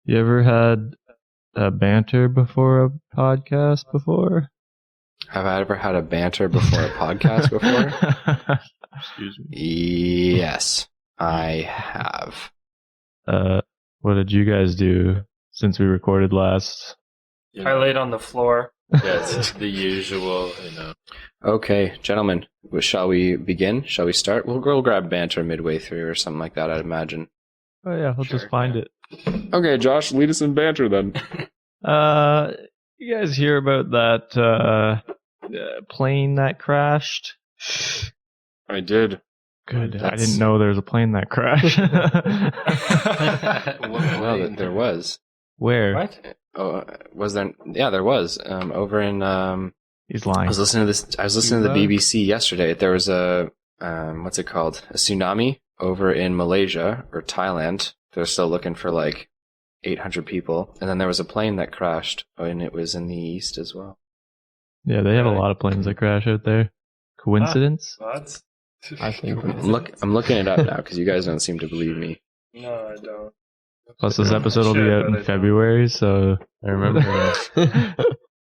You ever had banter before a podcast before? Have I ever had a banter before a podcast before? Excuse me. Yes, I have. What did you guys do since we recorded last? I laid on the floor. Yeah, it's the usual, Okay, gentlemen, shall we begin? Shall we start? We'll grab banter midway through or something like that, I'd imagine. Oh yeah, we'll just find it. Okay, Josh, lead us in banter then. You guys hear about that plane that crashed? I did. Good. I didn't know there was a plane that crashed. Well, there was. Where? What? Oh, was there? Yeah, there was. Over in. He's lying. I was listening to the BBC yesterday. There was a what's it called? A tsunami over in Malaysia or Thailand. They're still looking for like 800 people, and then there was a plane that crashed, and it was in the east as well. Yeah, they have a lot of planes that crash out there. Coincidence? What? I think. I'm looking it up now because you guys don't seem to believe me. No, I don't. Plus, this episode will be out in February, so I remember that.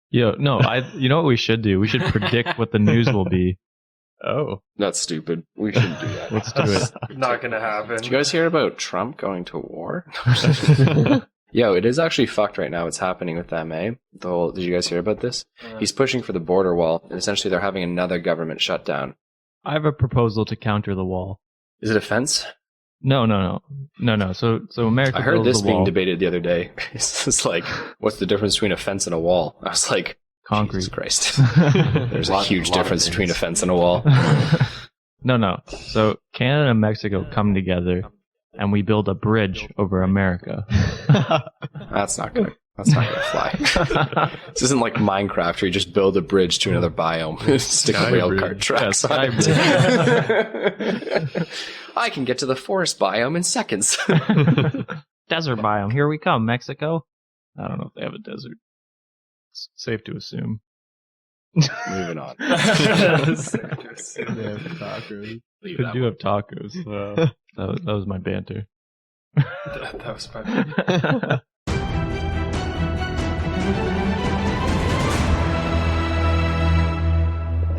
You know what we should do? We should predict what the news will be. Oh. That's stupid. We shouldn't do that. Let's do it. Not gonna happen. Did you guys hear about Trump going to war? Yo, it is actually fucked right now. What's happening with MA? Did you guys hear about this? He's pushing for the border wall, and essentially they're having another government shutdown. I have a proposal to counter the wall. Is it a fence? No. So America. I heard this the being wall. debated the other day. It's just like, what's the difference between a fence and a wall? I was like, Concrete. Jesus Christ. There's a huge difference between a fence and a wall. No. So Canada and Mexico come together, and we build a bridge over America. That's not gonna fly. This isn't like Minecraft where you just build a bridge to another biome, stick a rail cart tracks on it. I can get to the forest biome in seconds. Desert biome, here we come, Mexico. I don't know if they have a desert. It's safe to assume. Moving on. They have tacos. They do have tacos. That was my banter. That was funny.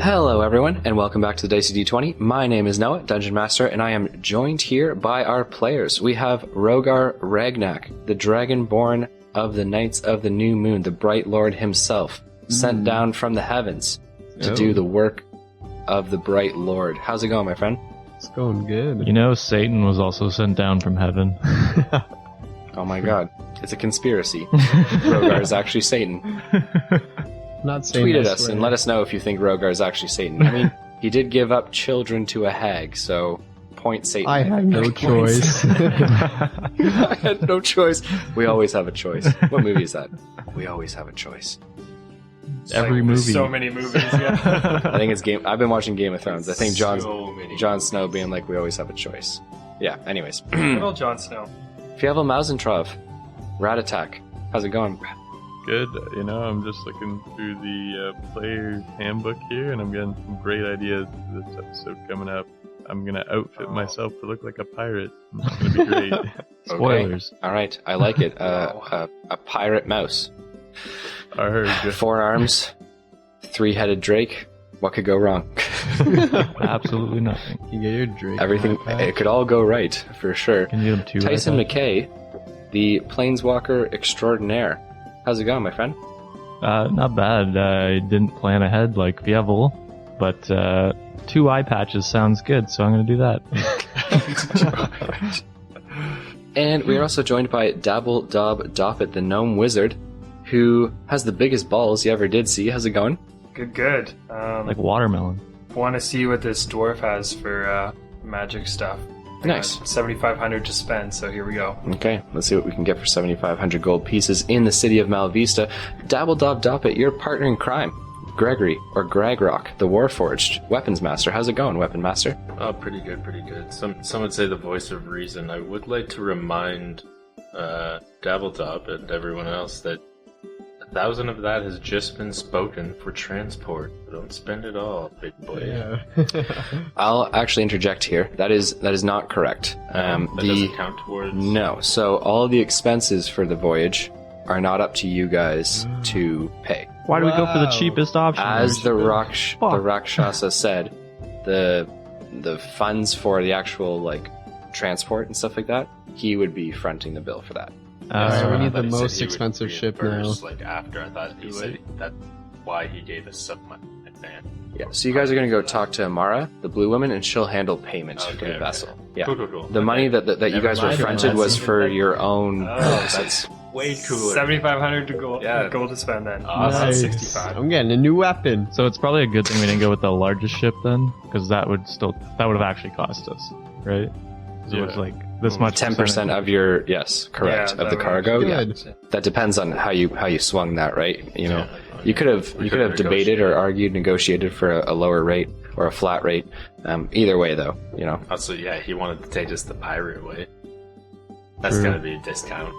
Hello everyone, and welcome back to the Dicey D20. My name is Noah, Dungeon Master, and I am joined here by our players. We have Rogar Ragnak, the Dragonborn of the Knights of the New Moon, the Bright Lord himself, sent down from the heavens to do the work of the Bright Lord. How's it going, my friend? It's going good. You know, Satan was also sent down from heaven. Oh my god, it's a conspiracy. Rogar is actually Satan. Not saying Tweet at us and let us know if you think Rogar is actually Satan. I mean, he did give up children to a hag, so point Satan. I had no choice. I had no choice. We always have a choice. What movie is that? We always have a choice. Every There's movie. So many movies, yeah. I think it's Game. I've been watching Game of Thrones. I think Jon Snow being like, we always have a choice. Yeah. Anyways, Good old Jon Snow. Fievel Mausentrov, Rat Attack. How's it going? Good. I'm just looking through the player's handbook here, and I'm getting some great ideas for this episode coming up. I'm going to outfit myself to look like a pirate. It's going to be great. Spoilers. Okay. All right. I like it. A pirate mouse. I heard. 4 arms, 3-headed drake. What could go wrong? Absolutely nothing. You get your drink. Everything. It could all go right, for sure. Can you do them too? Tyson McKay, the Planeswalker extraordinaire. How's it going, my friend? Not bad. I didn't plan ahead like Fievel, but 2 eye patches sounds good, so I'm going to do that. And we are also joined by Dabble Dob Doppet, the gnome wizard, who has the biggest balls you ever did see. How's it going? Good. Like watermelon. Want to see what this dwarf has for magic stuff. I Nice. got 7,500 to spend, so here we go. Okay, let's see what we can get for 7,500 gold pieces in the city of Malvesta. Dabble Dob Doppet, your partner in crime. Gregory, or Gragrock, the Warforged, Weapons Master. How's it going, Weapon Master? Oh, pretty good. Some would say the voice of reason. I would like to remind Dabbletop and everyone else that 1,000 of that has just been spoken for transport. Don't spend it all, big boy. I'll actually interject here. That is not correct. That doesn't count towards... No. So all the expenses for the voyage are not up to you guys to pay. Why do we go for the cheapest option? As the Rakshasa said, the funds for the actual like transport and stuff like that, he would be fronting the bill for that. So we I need thought the he said most he would expensive ship now. reimburse, Like after, I thought he said that's why he gave us some money in advance. Yeah. So you guys are gonna go talk to Amara, the blue woman, and she'll handle payment for the vessel. Yeah. Cool. The money that you Never guys were mind. fronted That's was even for better. your own purposes. Way cooler. 7,500 to gold. Yeah. Gold to spend then. Awesome. That's Nice. 65. I'm getting a new weapon. So it's probably a good thing we didn't go with the largest ship then, because that would have actually cost us, right? So it's Yeah. like this much 10% of your correct Yeah, of the that cargo. way. Yeah, Good. that depends on how you swung that, right? You know, Yeah. you could have We could've debated or negotiated. argued, negotiated for a lower rate or a flat rate. Either way, though, you know. Also, yeah, he wanted to take us the pirate way. That's True. gotta be a discount.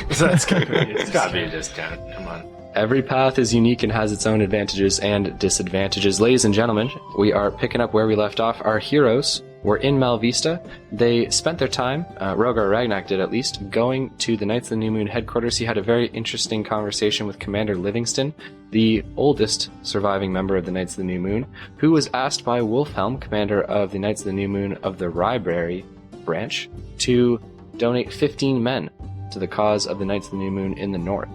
That's gonna be It's gotta be a discount. Come on. Every path is unique and has its own advantages and disadvantages. Ladies and gentlemen, we are picking up where we left off. Our heroes were in Malvesta. They spent their time, Rogar Ragnak did at least, going to the Knights of the New Moon headquarters. He had a very interesting conversation with Commander Livingston, the oldest surviving member of the Knights of the New Moon, who was asked by Wolfhelm, commander of the Knights of the New Moon of the Ryberry branch, to donate 15 men to the cause of the Knights of the New Moon in the north.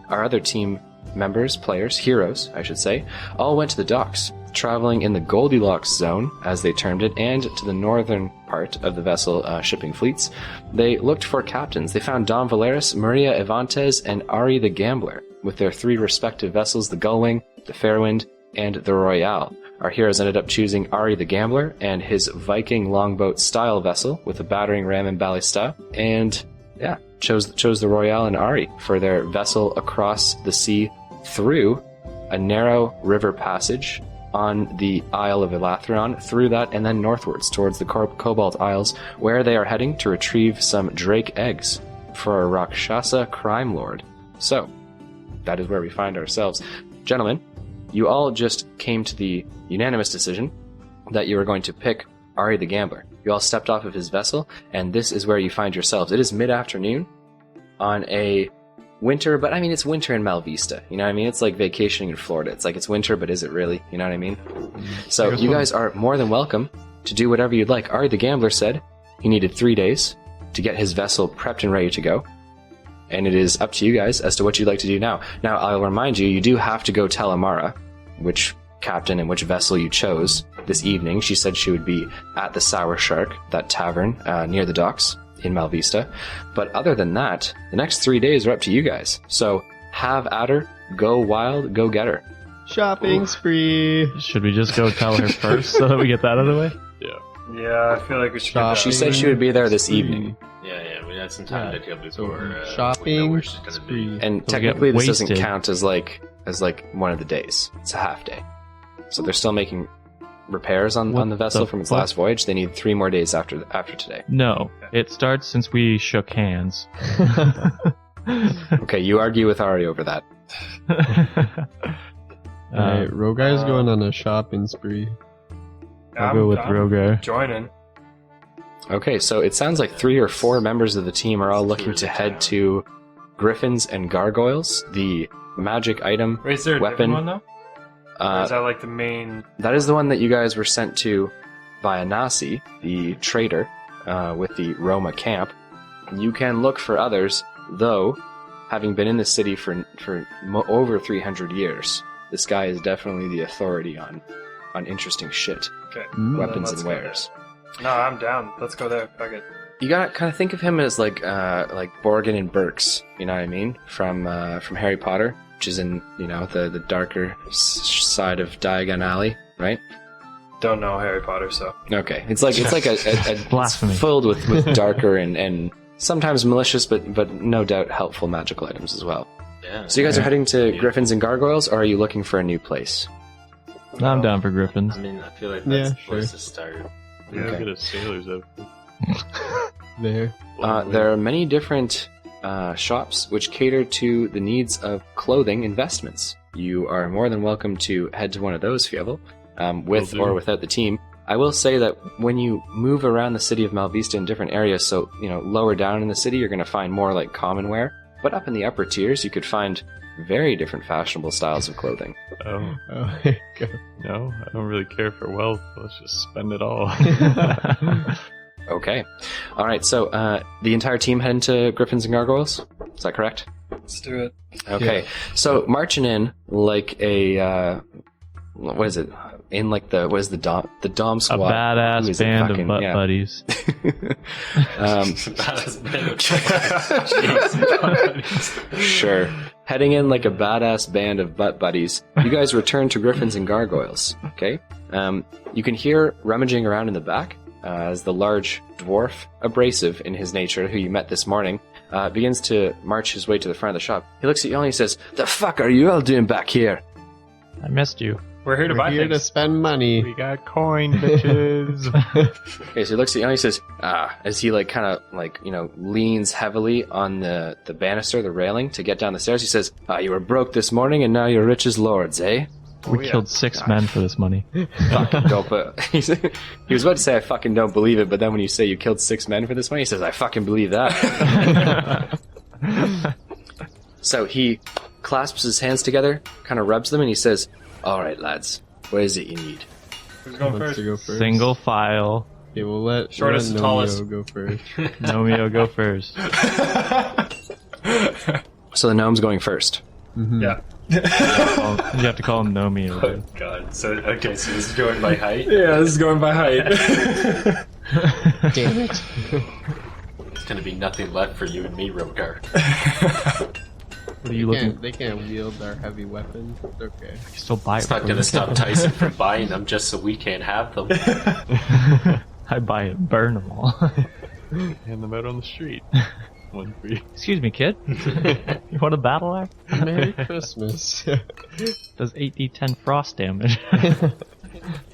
Our other team members, players, heroes, I should say, all went to the docks, traveling in the Goldilocks zone, as they termed it, and to the northern part of the vessel shipping fleets. They looked for captains. They found Don Valeris, Maria Evantes, and Ari the Gambler, with their 3 respective vessels, the Gullwing, the Fairwind, and the Royale. Our heroes ended up choosing Ari the Gambler and his Viking longboat-style vessel with a battering ram and ballista, and chose the Royale and Ari for their vessel across the sea through a narrow river passage on the Isle of Elathron, through that, and then northwards towards the Cobalt Isles, where they are heading to retrieve some drake eggs for a Rakshasa crime lord. So, that is where we find ourselves. Gentlemen, you all just came to the unanimous decision that you were going to pick Ari the Gambler. You all stepped off of his vessel, and this is where you find yourselves. It is mid-afternoon on a winter, but I mean, it's winter in Malvesta. You know what I mean? It's like vacationing in Florida. It's like it's winter, but is it really? You know what I mean? So you guys are more than welcome to do whatever you'd like. Ari the Gambler said he needed 3 days to get his vessel prepped and ready to go. And it is up to you guys as to what you'd like to do now. Now, I'll remind you, you do have to go tell Amara which captain and which vessel you chose this evening. She said she would be at the Sour Shark, that tavern near the docks in Malvesta. But other than that, the next 3 days are up to you guys. So have at her, go wild, go get her. Shopping spree. Should we just go tell her first so that we get that out of the way? Yeah, I feel like we should Stop. get She that. said she would be there this evening. Yeah, we had some time to kill before. we know Shopping where she's gonna be. spree. And So we technically get this doesn't wasted. count as like one of the days. It's a half day. So they're still making repairs on What the vessel the from its fuck? last voyage. They need 3 more days after today. No, it starts since we shook hands. Okay, you argue with Ari over that. Alright, Rogar's going on a shopping spree. I'll go with I'm Rogar. joining. Okay, so it sounds like 3 or 4 members of the team are all looking Tours to of head town. to Griffins and Gargoyles, the magic item. Wait, is there a Weapon. different one though? Or is that like the main? That is the one that you guys were sent to by Nasi, the trader, with the Roma camp. You can look for others, though, having been in the city for over 300 years, this guy is definitely the authority on interesting shit, Okay. weapons let's and go wares. No, I'm down. Let's go there. Fuck it. You gotta kind of think of him as like Borgin and Burks, you know what I mean, from Harry Potter, which is in the darker side of Diagon Alley, right? Don't know Harry Potter, so Okay, it's like a Blasphemy. it's filled with darker and sometimes malicious, but no doubt helpful magical items as well. Yeah. So you guys are heading to Yeah. Griffins and Gargoyles, or are you looking for a new place? I'm down for Griffins. I mean, I feel like Yeah, that's the sure. place to start. Yeah, Okay. get a sailor's outfit. There. There are many different shops which cater to the needs of clothing investments. You are more than welcome to head to one of those, Fievel, with or without the team. I will say that when you move around the city of Malvesta in different areas, so, lower down in the city, you're going to find more like common wear. But up in the upper tiers, you could find very different fashionable styles of clothing. Oh, Go. no, I don't really care for wealth. Let's just spend it all. Okay. All right, so the entire team heading to Griffins and Gargoyles? Is that correct? Let's do it. Okay. So marching in like a... what is it? In like the... What is the Dom A squad? Who badass is it? band Fucking- of butt yeah. buddies. Sure. Heading in like a badass band of butt buddies, you guys return to Griffins and Gargoyles, okay? You can hear rummaging around in the back as the large dwarf, abrasive in his nature, who you met this morning, begins to march his way to the front of the shop. He looks at you all and he says, "The fuck are you all doing back here?" I missed you. We're here to We're buy here to things. spend money. We got coin, bitches. Okay, so he looks at you and he says, as he leans heavily on the banister, the railing, to get down the stairs. He says, "You were broke this morning and now you're rich as lords, eh?" We killed 6 men for this money. Fucking don't. He was about to say, "I fucking don't believe it," but then when you say you killed 6 men for this money, he says, "I fucking believe that." So he clasps his hands together, kind of rubs them, and he says, "All right, lads, what is it you need?" Who's Who going wants first? to go first? Single file. Okay, we'll let Shortest and Nomeo tallest. go first. Nomeo, go first. So the gnome's going first. Yeah. You have to call him Nomeo. Oh god. So this is going by height? Yeah, this is going by height. Damn it. There's gonna be nothing left for you and me, Rogar. What are you looking? They can't wield our heavy weapons. It's okay. You can still buy it. It's not from gonna me. stop Tyson from buying them just so we can't have them. I buy it, burn them all. Hand them out on the street. One for you. Excuse me, kid. You want a battle axe? Merry Christmas. Does 8d10 frost damage.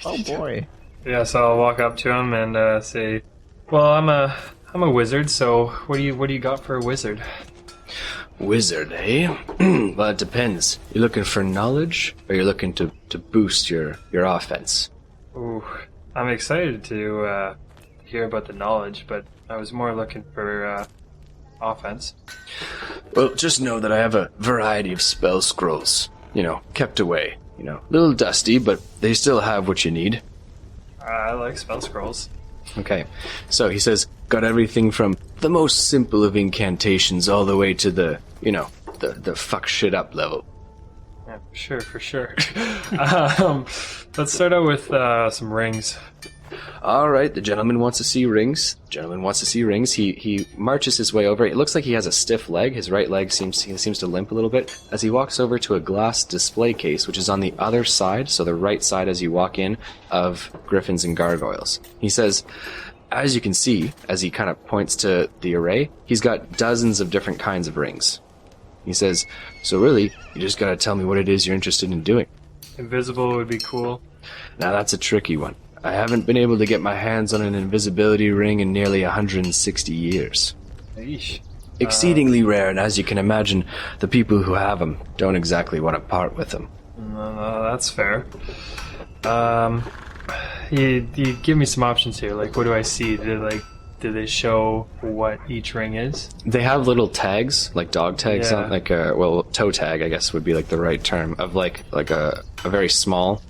Oh boy. Yeah, so I'll walk up to him and say, "Well, I'm a wizard. So what do you got for a wizard?" Wizard, eh? Well, it depends. You looking for knowledge, or you're looking to boost your offense? Ooh, I'm excited to hear about the knowledge, but I was more looking for offense. Well, just know that I have a variety of spell scrolls, kept away. A little dusty, but they still have what you need. I like spell scrolls. Okay, so he says, got everything from the most simple of incantations all the way to the fuck shit up level. Yeah, for sure. Let's start out with some rings. All right, the gentleman wants to see rings. He marches his way over. It looks like he has a stiff leg. His right leg seems to limp a little bit as he walks over to a glass display case, which is on the other side, so the right side as you walk in, of Griffins and Gargoyles. He says, as you can see, as he kind of points to the array, he's got dozens of different kinds of rings. He says, so really, you just gotta tell me what it is you're interested in doing. Invisible would be cool. Now that's a tricky one. I haven't been able to get my hands on an invisibility ring in nearly 160 years. Eesh. Exceedingly rare, and as you can imagine, the people who have them don't exactly want to part with them. No, that's fair. You give me some options here. Like, what do I see? Do they show what each ring is? They have little tags, like dog tags, Yeah. on, toe tag, I guess would be like the right term, of like a very small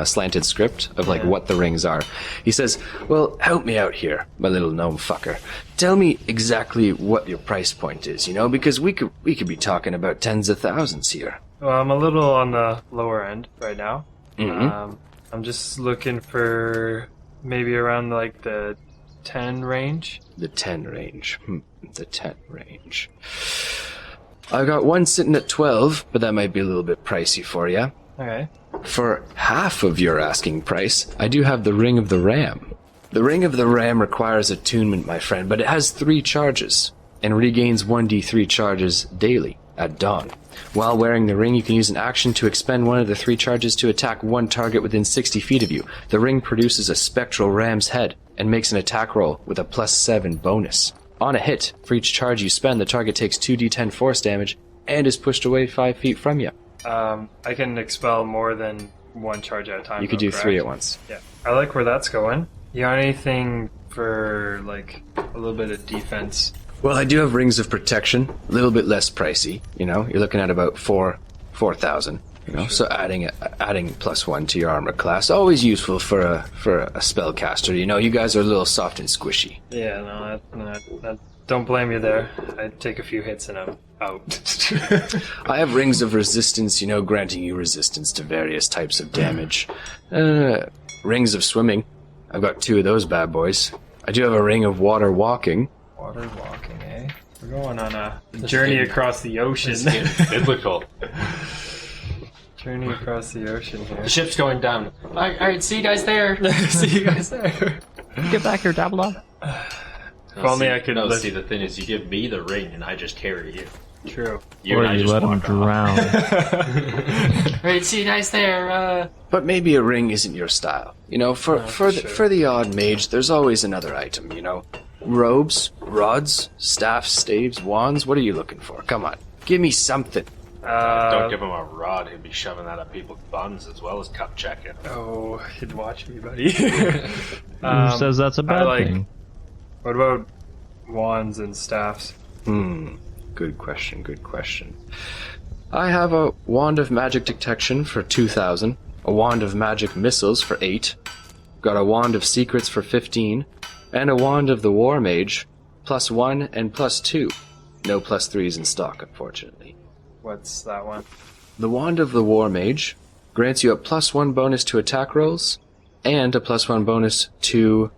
slanted script of like Yeah. what the rings are. He says, well, help me out here, my little gnome fucker. Tell me exactly what your price point is, because we could be talking about tens of thousands here. Well, I'm a little on the lower end right now. Mhm. I'm just looking for maybe around like the 10 range. The 10 range. The 10 range. I got one sitting at 12, but that might be a little bit pricey for you. Okay. For half of your asking price, I do have the Ring of the Ram. The Ring of the Ram requires attunement, my friend, but it has 3 charges, and regains 1d3 charges daily at dawn. While wearing the ring, you can use an action to expend one of the 3 charges to attack one target within 60 feet of you. The ring produces a spectral ram's head, and makes an attack roll with a +7 bonus. On a hit, for each charge you spend, the target takes 2d10 force damage and is pushed away 5 feet from you. I can expel more than one charge at a time. You could do 3 at once. Yeah. I like where that's going. You got anything for, like, a little bit of defense? Well, I do have Rings of Protection, a little bit less pricey. You know, you're looking at about 4,000. You know, so adding +1 to your armor class, always useful for a spellcaster. You know, you guys are a little soft and squishy. Yeah, no, don't blame you there. I'd take a few hits and I'm out. I have Rings of Resistance, you know, granting you resistance to various types of damage. Rings of Swimming, I've got 2 of those bad boys. I do have a Ring of Water Walking. Water walking, eh? We're going on a journey across the ocean. Biblical. Journey across the ocean here. The ship's going down. Alright, see you guys there. See you guys there. Get back here, Dabble. If only I could. No, see, the thing is, you give me the ring and I just carry you. True. Or you let him drown. Alright, see you guys there. But maybe a ring isn't your style. You know, for the odd mage, there's always another item, you know. Robes, rods, staffs, staves, wands, what are you looking for? Come on, give me something. Don't give him a rod, he'd be shoving that up people's buns as well as cup checking. Oh, you'd watch me, buddy. Who says that's a bad thing? What about wands and staffs? Good question. I have a Wand of Magic Detection for 2,000, a Wand of Magic Missiles for 8, got a Wand of Secrets for 15, and a Wand of the War Mage, +1 and +2. No +3s in stock, unfortunately. What's that one? The Wand of the War Mage grants you a +1 bonus to attack rolls, and a +1 bonus to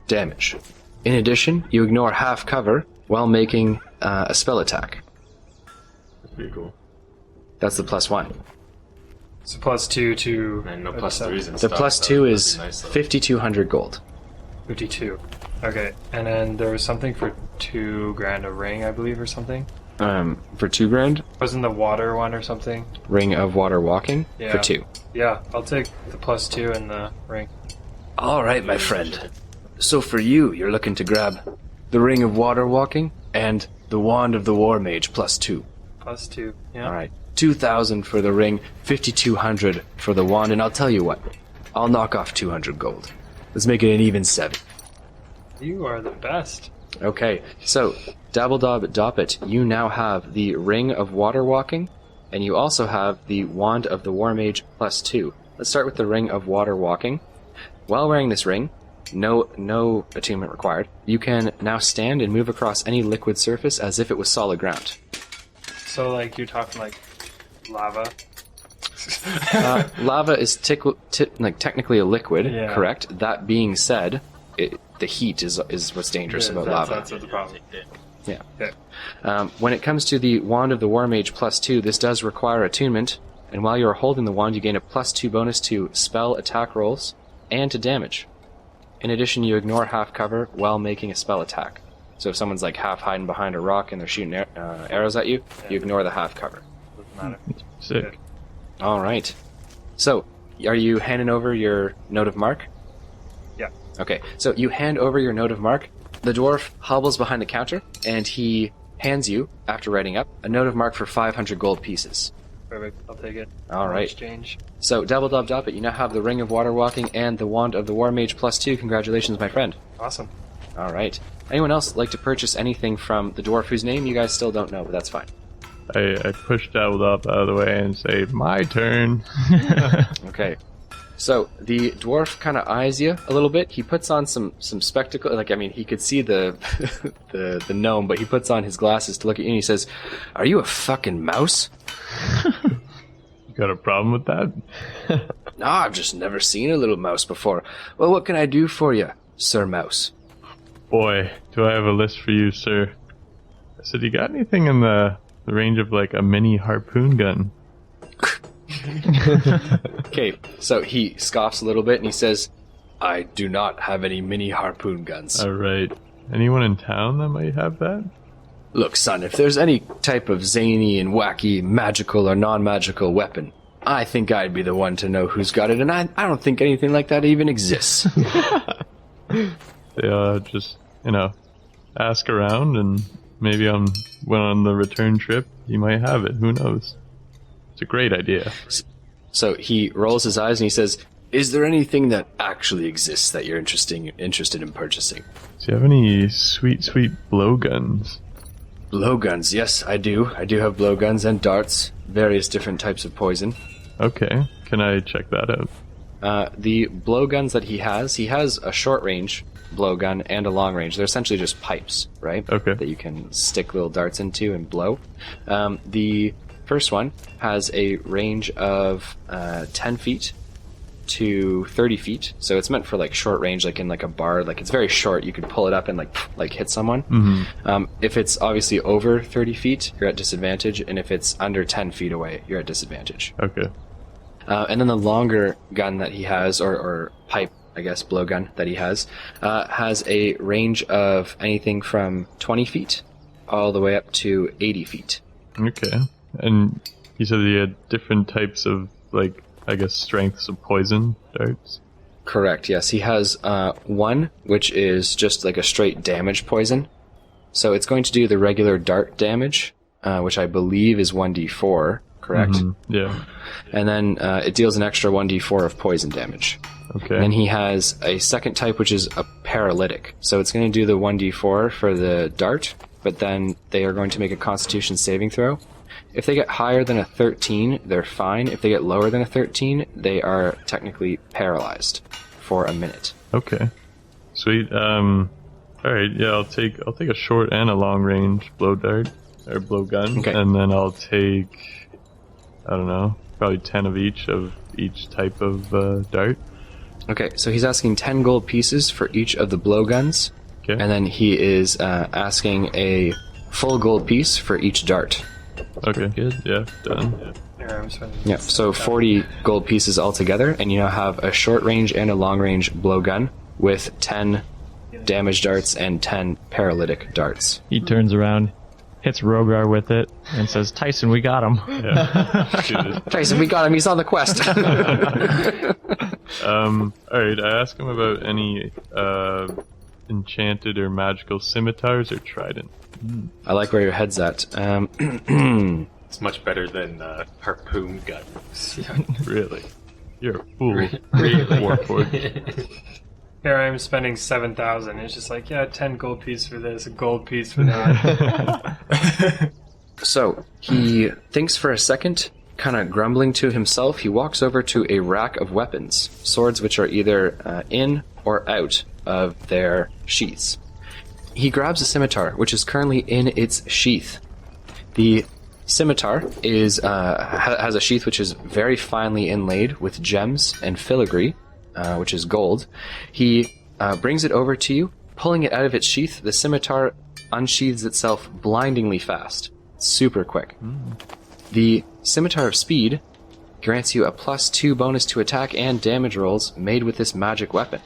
damage. In addition, you ignore half cover while making a spell attack. That's pretty cool. That's the +1. So +2 to... And no +3s in The stock. +2 is That'd be nice, though. 5,200 gold. 52. Okay, and then there was something for $2,000, a ring, I believe, or something? For 2 grand, Wasn't the water one or something? Ring of Water Walking Yeah. for 2. Yeah, I'll take the +2 and the ring. Alright, my friend. So for you, you're looking to grab the Ring of Water Walking and the Wand of the War Mage +2. +2, yeah. Alright, 2,000 for the ring, 5,200 for the wand, and I'll tell you what, I'll knock off 200 gold. Let's make it an even 7. You are the best. Okay, so, Dabbledob you now have the Ring of Water Walking, and you also have the Wand of the War Mage +2. Let's start with the Ring of Water Walking. While wearing this ring, no attunement required, you can now stand and move across any liquid surface as if it was solid ground. So, like, you're talking, like, lava? Lava is technically a liquid, Yeah. correct? That being said, the heat is what's dangerous about lava. That's the problem. Yeah. Okay. When it comes to the Wand of the War Mage +2, this does require attunement, and while you are holding the wand, you gain a +2 bonus to spell attack rolls and to damage. In addition, you ignore half cover while making a spell attack. So if someone's like half hiding behind a rock and they're shooting arrows at you, you ignore the half cover. Doesn't matter. Sick. All right. So, are you handing over your Note of Mark? Yeah. Okay, so you hand over your Note of Mark. The dwarf hobbles behind the counter, and he hands you, after writing up, a Note of Mark for 500 gold pieces. Perfect. I'll take it. All right. Exchange. So, Dabbledob, you now have the Ring of Water Walking and the Wand of the War Mage +2. Congratulations, my friend. Awesome. All right. Anyone else like to purchase anything from the dwarf whose name you guys still don't know, but that's fine. I push Dabbledob out of the way and say, my turn. Okay. So the dwarf kind of eyes you a little bit. He puts on some spectacle. Like, I mean, he could see the the gnome, but he puts on his glasses to look at you and he says, "Are you a fucking mouse?" You got a problem with that? No, I've just never seen a little mouse before. Well, what can I do for you, Sir Mouse? Boy, do I have a list for you, sir. I said, you got anything in the range of like a mini harpoon gun? Okay, so he scoffs a little bit and he says, "I do not have any mini harpoon guns." Alright. Anyone in town that might have that? Look, son, if there's any type of zany and wacky magical or non-magical weapon, I think I'd be the one to know who's got it, and I don't think anything like that even exists. They just, ask around, and maybe when on the return trip, he might have it. Who knows? It's a great idea. So he rolls his eyes and he says, "Is there anything that actually exists that you're interested in purchasing?" Do you have any sweet blowguns? Blowguns, yes, I do. I do have blowguns and darts, various different types of poison. Okay, can I check that out? The blowguns that he has a short range blowgun and a long range. They're essentially just pipes, right? Okay. That you can stick little darts into and blow. The first one has a range of 10 feet to 30 feet. So it's meant for like short range, like in like a bar. Like it's very short. You could pull it up and like hit someone. Mm-hmm. If it's obviously over 30 feet, you're at disadvantage. And if it's under 10 feet away, you're at disadvantage. Okay. And then the longer gun that he has, or pipe, I guess, blowgun that he has a range of anything from 20 feet all the way up to 80 feet. Okay. And you said he had different types of, like, I guess, strengths of poison darts? Correct, yes. He has one, which is just like a straight damage poison. So it's going to do the regular dart damage, which I believe is 1d4, correct? Mm-hmm. Yeah. And then it deals an extra 1d4 of poison damage. Okay. And then he has a second type, which is a paralytic. So it's going to do the 1d4 for the dart, but then they are going to make a constitution saving throw. If they get higher than a 13, they're fine. If they get lower than a 13, they are technically paralyzed for a minute. Okay. Sweet. All right. Yeah, I'll take a short and a long range blow dart or blow gun, Okay. and then I'll take, I don't know, probably 10 of each type of dart. Okay, so he's asking 10 gold pieces for each of the blowguns, Okay. and then he is asking a full gold piece for each dart. Okay. Good. Yeah. Done. Here, I'm spending Yeah, so 40 gold pieces altogether, and you now have a short range and a long range blowgun with 10 damage darts and 10 paralytic darts. He turns around, hits Rogar with it, and says, "Tyson, we got him." Yeah. Shoot it. Tyson, we got him, he's on the quest! Alright, I asked him about any enchanted or magical scimitars or trident. I like where your head's at. It's much better than harpoon gun. Really? You're a fool. Really? Warforged. Here I am spending 7,000. It's just like, yeah, 10 gold piece for this, a gold piece for that. So, he thinks for a second, kind of grumbling to himself. He walks over to a rack of weapons, swords which are either in or out of their sheaths. He grabs a scimitar, which is currently in its sheath. The scimitar has a sheath which is very finely inlaid with gems and filigree, which is gold. He brings it over to you, pulling it out of its sheath. The scimitar unsheathes itself blindingly fast. Super quick. The Scimitar of Speed grants you a +2 bonus to attack and damage rolls made with this magic weapon.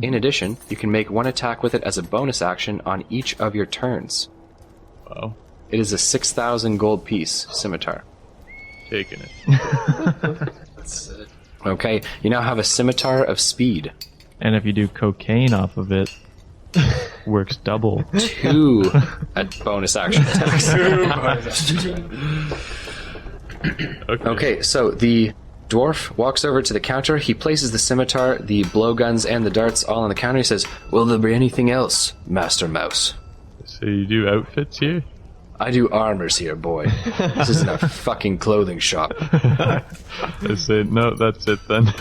In addition, you can make one attack with it as a bonus action on each of your turns. Wow. It is a 6,000 gold piece scimitar. Taking it. That's it. Okay, you now have a Scimitar of Speed. And if you do cocaine off of it, works double. 2 bonus action attacks. Okay, so the dwarf walks over to the counter. He places the scimitar, the blowguns, and the darts all on the counter. He says, "Will there be anything else, Master Mouse?" So you do outfits here? "I do armors here, boy. This isn't a fucking clothing shop." I said, no, that's it then.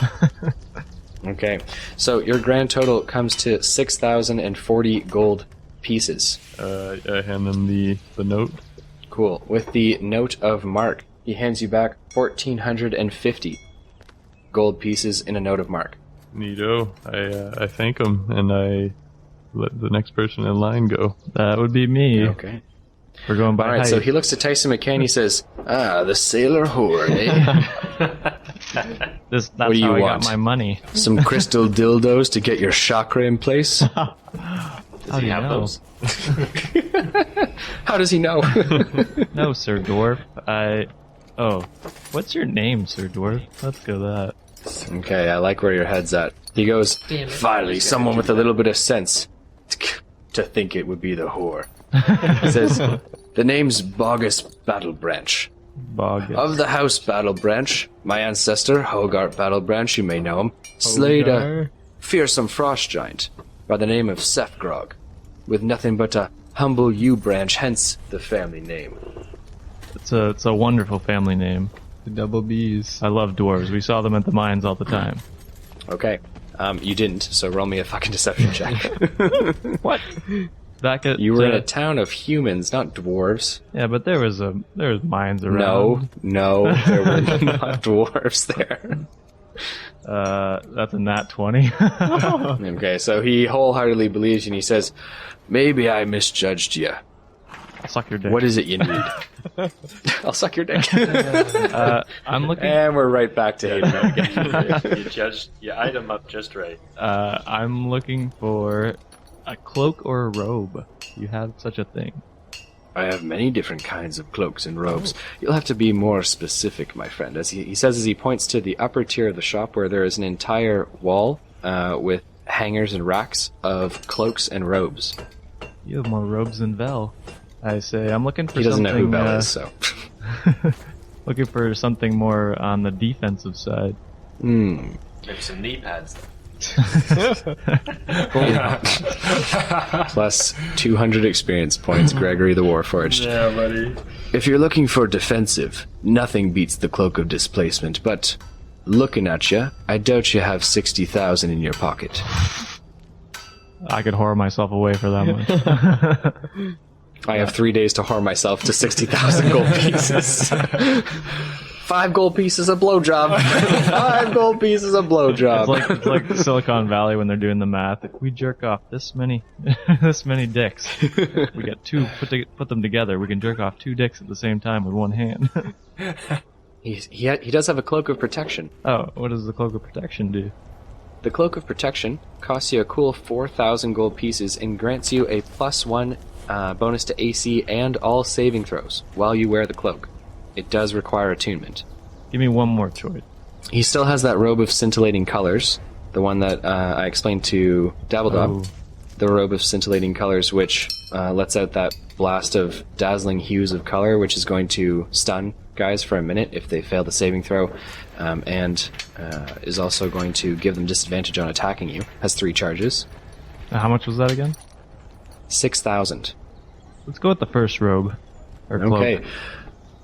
Okay, so your grand total comes to 6,040 gold pieces. I hand them the note. Cool. With the note of mark, he hands you back 1,450 gold pieces in a note of mark. Neato. I thank him, and I let the next person in line go. That would be me. Okay. We're going by All right, height. so he looks at Tyson McCann. He says, "Ah, the sailor whore, eh? That's What do you how I want? got my money. Some crystal dildos to get your chakra in place?" How do you have know? those? How does he know? No, Sir Dwarf. Oh, what's your name, Sir Dwarf? Let's go that. Okay, I like where your head's at. He goes, "Finally, someone with a little bit of sense. to think it would be the whore. He says, the name's Bogus Battle Branch. Bogus. Of the House Battle Branch, my ancestor, Hogart Battle Branch, you may know him, slayed a fearsome frost giant by the name of Sefgrog, with nothing but a humble yew branch, hence the family name. It's a wonderful family name. The double B's. I love dwarves. We saw them at the mines all the time. Okay. You didn't, so roll me a fucking deception check. What? Back at You were in a town of humans, not dwarves. Yeah, but there was mines around. No, there were not dwarves there. That's a nat 20. Okay, so he wholeheartedly believes you, and he says, maybe I misjudged you. I'll suck your dick. What is it you need? I'll suck your dick. I'm looking. And we're right back to hating him again. You eyed him up just right. I'm looking for a cloak or a robe. You have such a thing. I have many different kinds of cloaks and robes. You'll have to be more specific, my friend. As he says as he points to the upper tier of the shop where there is an entire wall with hangers and racks of cloaks and robes. You have more robes than Vel. I say I'm looking for He doesn't something. know who Bell is, so. Looking for something more on the defensive side. Hmm. Maybe some knee pads. Plus 200 experience points, Gregory the Warforged. Yeah, buddy. If you're looking for defensive, nothing beats the Cloak of Displacement, but looking at you, I doubt you have 60,000 in your pocket. I could whore myself away for that much. I have 3 days to whore myself to 60,000 gold pieces. 5 gold pieces a blowjob. 5 gold pieces a blowjob. It's like Silicon Valley when they're doing the math. If we jerk off this many dicks, we get two. Put them together. We can jerk off 2 dicks at the same time with one hand. He does have a Cloak of Protection. Oh, what does the Cloak of Protection do? The Cloak of Protection costs you a cool 4,000 gold pieces and grants you a +1 bonus to AC and all saving throws while you wear the cloak. It does require attunement. Give me one more choice. He still has that robe of scintillating colors, the one that I explained to Dabbledob. Oh. The robe of scintillating colors, which lets out that blast of dazzling hues of color, which is going to stun guys for a minute if they fail the saving throw, and is also going to give them disadvantage on attacking you. Has 3 charges. How much was that again? 6,000. Let's go with the first robe. Or cloak. Okay.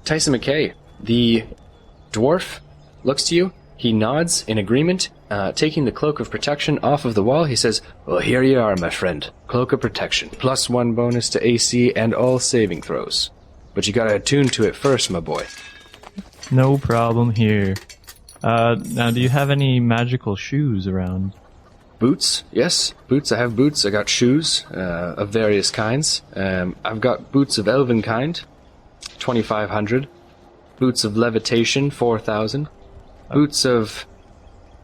Tyson McKay, the dwarf, looks to you. He nods in agreement, taking the Cloak of Protection off of the wall. He says, well, here you are, my friend. Cloak of Protection. +1 bonus to AC and all saving throws. But you gotta attune to it first, my boy. No problem here. Now, do you have any magical shoes around? Boots, yes. Boots, I have boots. I got shoes of various kinds. I've got boots of elven kind, 2,500. Boots of levitation, 4,000. Boots of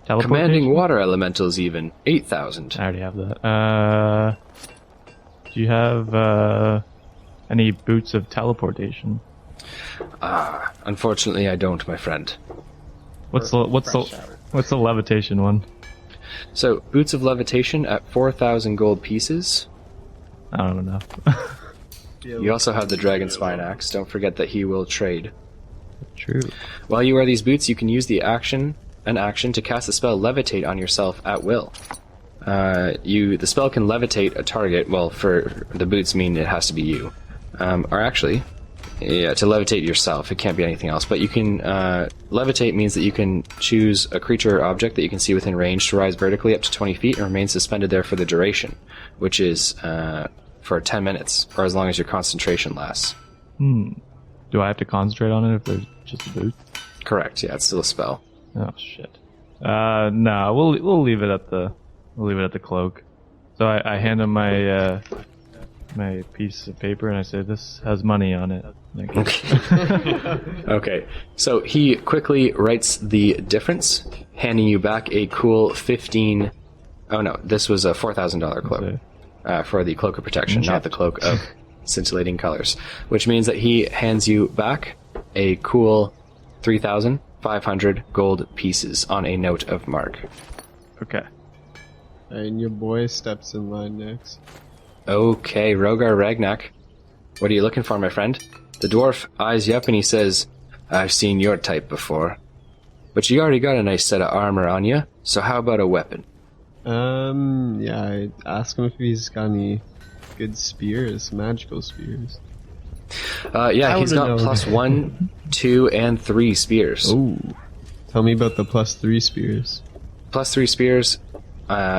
commanding water elementals, even, 8,000. I already have that. Do you have any boots of teleportation? Unfortunately, I don't, my friend. What's the levitation one? So, boots of levitation at 4,000 gold pieces. I don't know. You also have the dragon spine axe. Don't forget that he will trade. True. While you wear these boots, you can use an action to cast the spell Levitate on yourself at will. The spell can levitate a target. Well, for the boots mean it has to be you. Or actually, yeah, to levitate yourself. It can't be anything else. But you can levitate means that you can choose a creature or object that you can see within range to rise vertically up to 20 feet and remain suspended there for the duration, which is for 10 minutes, or as long as your concentration lasts. Do I have to concentrate on it if there's just a boot? Correct. Yeah, it's still a spell. Oh shit. No, we'll leave it at the cloak. So I hand him my my piece of paper and I say, "This has money on it." Okay. So he quickly writes the difference, handing you back a cool 15. Oh no, this was a $4,000 cloak for the Cloak of Protection, not the Cloak of Scintillating Colors, which means that he hands you back a cool 3,500 gold pieces on a note of mark. Okay. And your boy steps in line next. Okay, Rogar Ragnak. What are you looking for, my friend? The dwarf eyes you up and he says, I've seen your type before. But you already got a nice set of armor on you, so how about a weapon? Yeah, I ask him if he's got any good spears, magical spears. Yeah, he's got wouldn't know. +1, 2, and 3 spears. Oh, tell me about the +3 spears. +3 spears,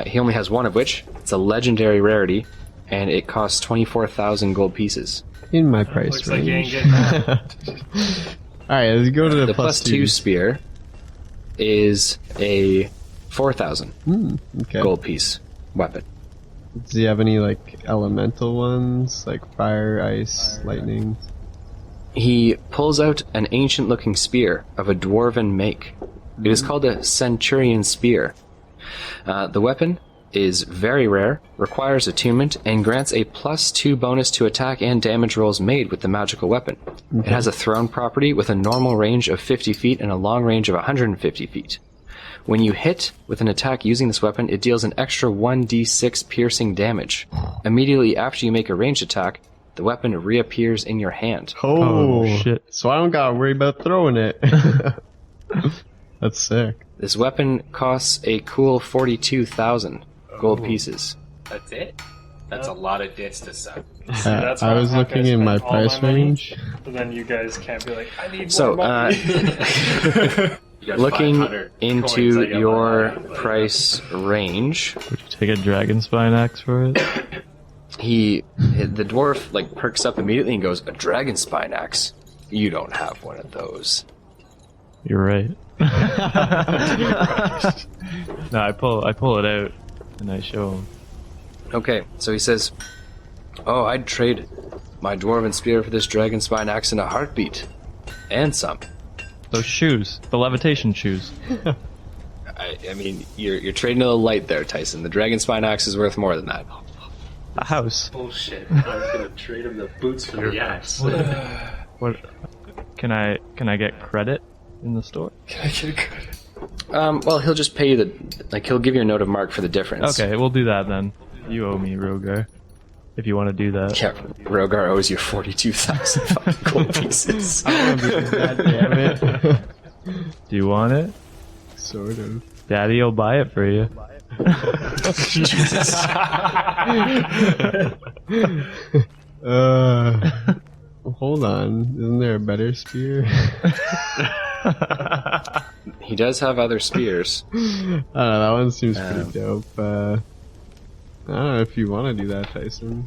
he only has one of which. It's a legendary rarity, and it costs 24,000 gold pieces. In my price Looks like you ain't range. getting that. Alright, let's go to the, The +2 spear is a 4,000 Okay. gold piece weapon. Does he have any, like, elemental ones? Like fire, ice, lightning? He pulls out an ancient-looking spear of a dwarven make. It is called a centurion spear. The weapon is very rare, requires attunement, and grants a +2 bonus to attack and damage rolls made with the magical weapon. It has a thrown property with a normal range of 50 feet and a long range of 150 feet. When you hit with an attack using this weapon, it deals an extra 1d6 piercing damage. Immediately after you make a ranged attack, the weapon reappears in your hand. Oh, shit. So I don't gotta worry about throwing it. That's sick. This weapon costs a cool 42,000 gold pieces. That's it? That's a lot of dits to suck. That's I why was I'm not looking gonna in my spend all price money, range. So then you guys can't be like, I need So, more money. You got looking 500 into coins, I got your 100, but- price range, Would you take a dragon spine axe for it? the dwarf like perks up immediately and goes, "A dragon spine axe? You don't have one of those." You're right. No, I pull it out and I show him. Okay, so he says, "Oh, I'd trade my dwarven spear for this dragon spine axe in a heartbeat, and some." Those shoes, the levitation shoes. I mean, you're trading a little light there, Tyson. The dragon spine axe is worth more than that. A house. Bullshit. I was gonna trade him the boots for the axe. What? Can I get credit in the store? Can I get credit? Well, he'll just pay you he'll give you a note of mark for the difference. Okay, we'll do that then. You owe me, Rogar. If you want to do that. Yeah, Rogar owes you 42,000 fucking gold pieces. God damn it. Do you want it? Sort of. Daddy will buy it for you. Hold on. Isn't there a better spear? He does have other spears. I don't know, that one seems pretty dope. I don't know if you want to do that, Tyson.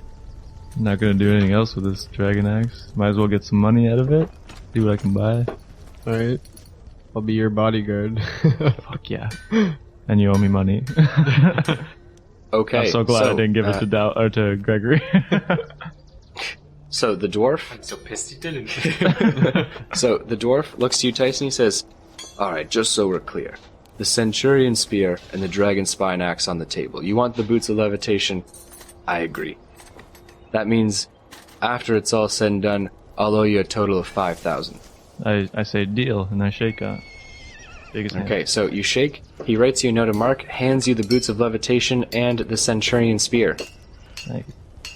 I'm not gonna do anything else with this dragon axe. Might as well get some money out of it. See what I can buy. Alright. I'll be your bodyguard. Fuck yeah. And you owe me money. Okay. I'm so glad I didn't give it to Dowd or to Gregory. So the dwarf. I'm so pissed he didn't. So the dwarf looks to you, Tyson. He says, "All right, just so we're clear, the centurion spear and the dragon spine axe on the table. You want the boots of levitation? I agree. That means, after it's all said and done, I'll owe you a total of 5,000. I say deal and I shake on it. Biggest hand. Okay, so you shake. He writes you a note of mark, hands you the boots of levitation and the centurion spear,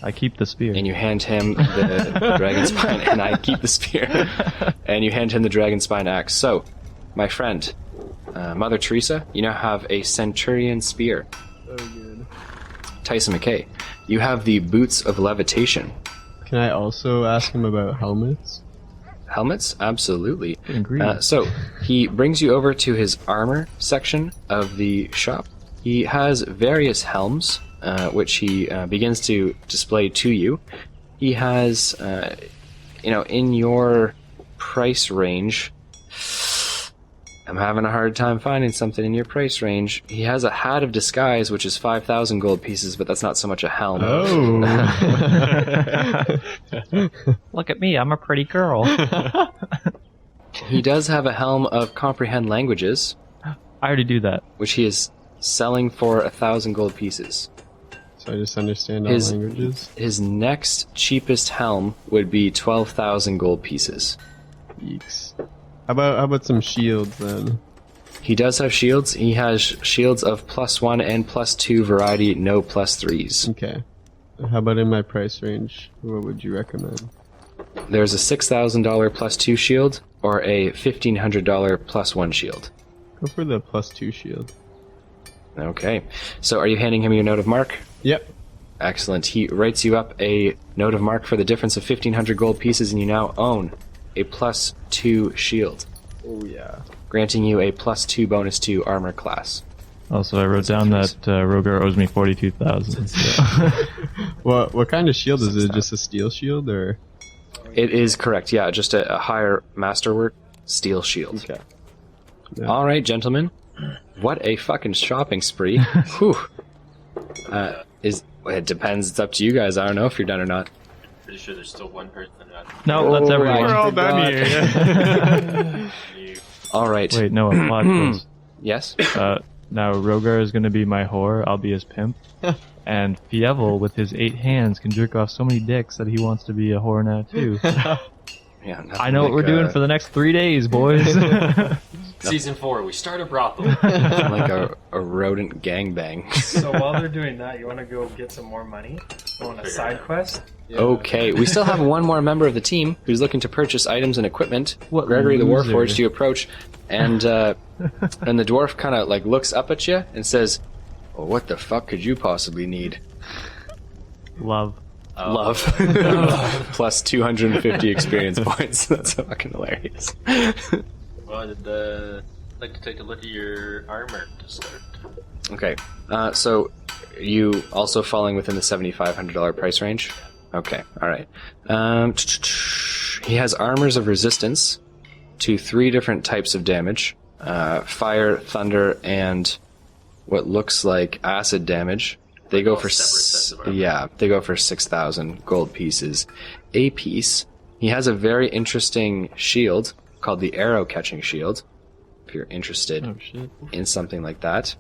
I keep the spear. and you hand him the dragon spine, and I keep the spear, and you hand him the dragon spine axe. So, my friend, Mother Teresa, you now have a centurion spear. So good. Tyson McKay, you have the boots of levitation. Can I also ask him about helmets? Helmets? Absolutely. Ingredient. So, he brings you over to his armor section of the shop. He has various helms, which he begins to display to you. He has, in your price range, I'm having a hard time finding something in your price range. He has a hat of disguise, which is 5,000 gold pieces, but that's not so much a helm. Look at me, I'm a pretty girl. He does have a helm of comprehend languages, I already do that. which he is selling for 1,000 gold pieces. So I just understand all His- languages? His next cheapest helm would be 12,000 gold pieces. Yeeks. How about some shields then? He does have shields. He has shields of +1 and +2 variety, no +3s. Okay. How about in my price range? What would you recommend? There's a $6,000 plus 2 shield or a $1,500 plus 1 shield. Go for the +2 shield. Okay. So are you handing him your note of mark? Yep. Excellent. He writes you up a note of mark for the difference of 1,500 gold pieces, and you now own a +2 shield, Oh yeah. granting you a +2 bonus to armor class. Also, I wrote down that Rogar owes me 42,000. So. What kind of shield is it? Just a steel shield or? It is correct, yeah, just a higher masterwork steel shield. Okay. Yeah. All right, gentlemen. What a fucking shopping spree. Whew. It depends. It's up to you guys. I don't know if you're done or not. Pretty sure there's still one person left. No, that's everyone. We're all done here. All right. Wait, no, a plot twist. Yes? Now Rogar is going to be my whore. I'll be his pimp. And Fievel, with his 8 hands, can jerk off so many dicks that he wants to be a whore now, too. Yeah, I know what we're doing for the next 3 days, boys. Season 4, we start a brothel. like a rodent gangbang. So while they're doing that, you want to go get some more money? Go on a side quest? Okay, we still have one more member of the team who's looking to purchase items and equipment. What Gregory the loser. Warforged, you approach, and the dwarf kind of like looks up at you and says, well, "What the fuck could you possibly need?" Love. Love. Plus 250 experience points. That's fucking hilarious. Well, I'd like to take a look at your armor to start. Okay, so you also falling within the $7,500 price range? Okay, alright. He has armors of resistance to 3 different types of damage. Fire, thunder, and what looks like acid damage. They go for they go for 6,000 gold pieces a piece. He has a very interesting shield called the arrow catching shield. If you're interested in something like that,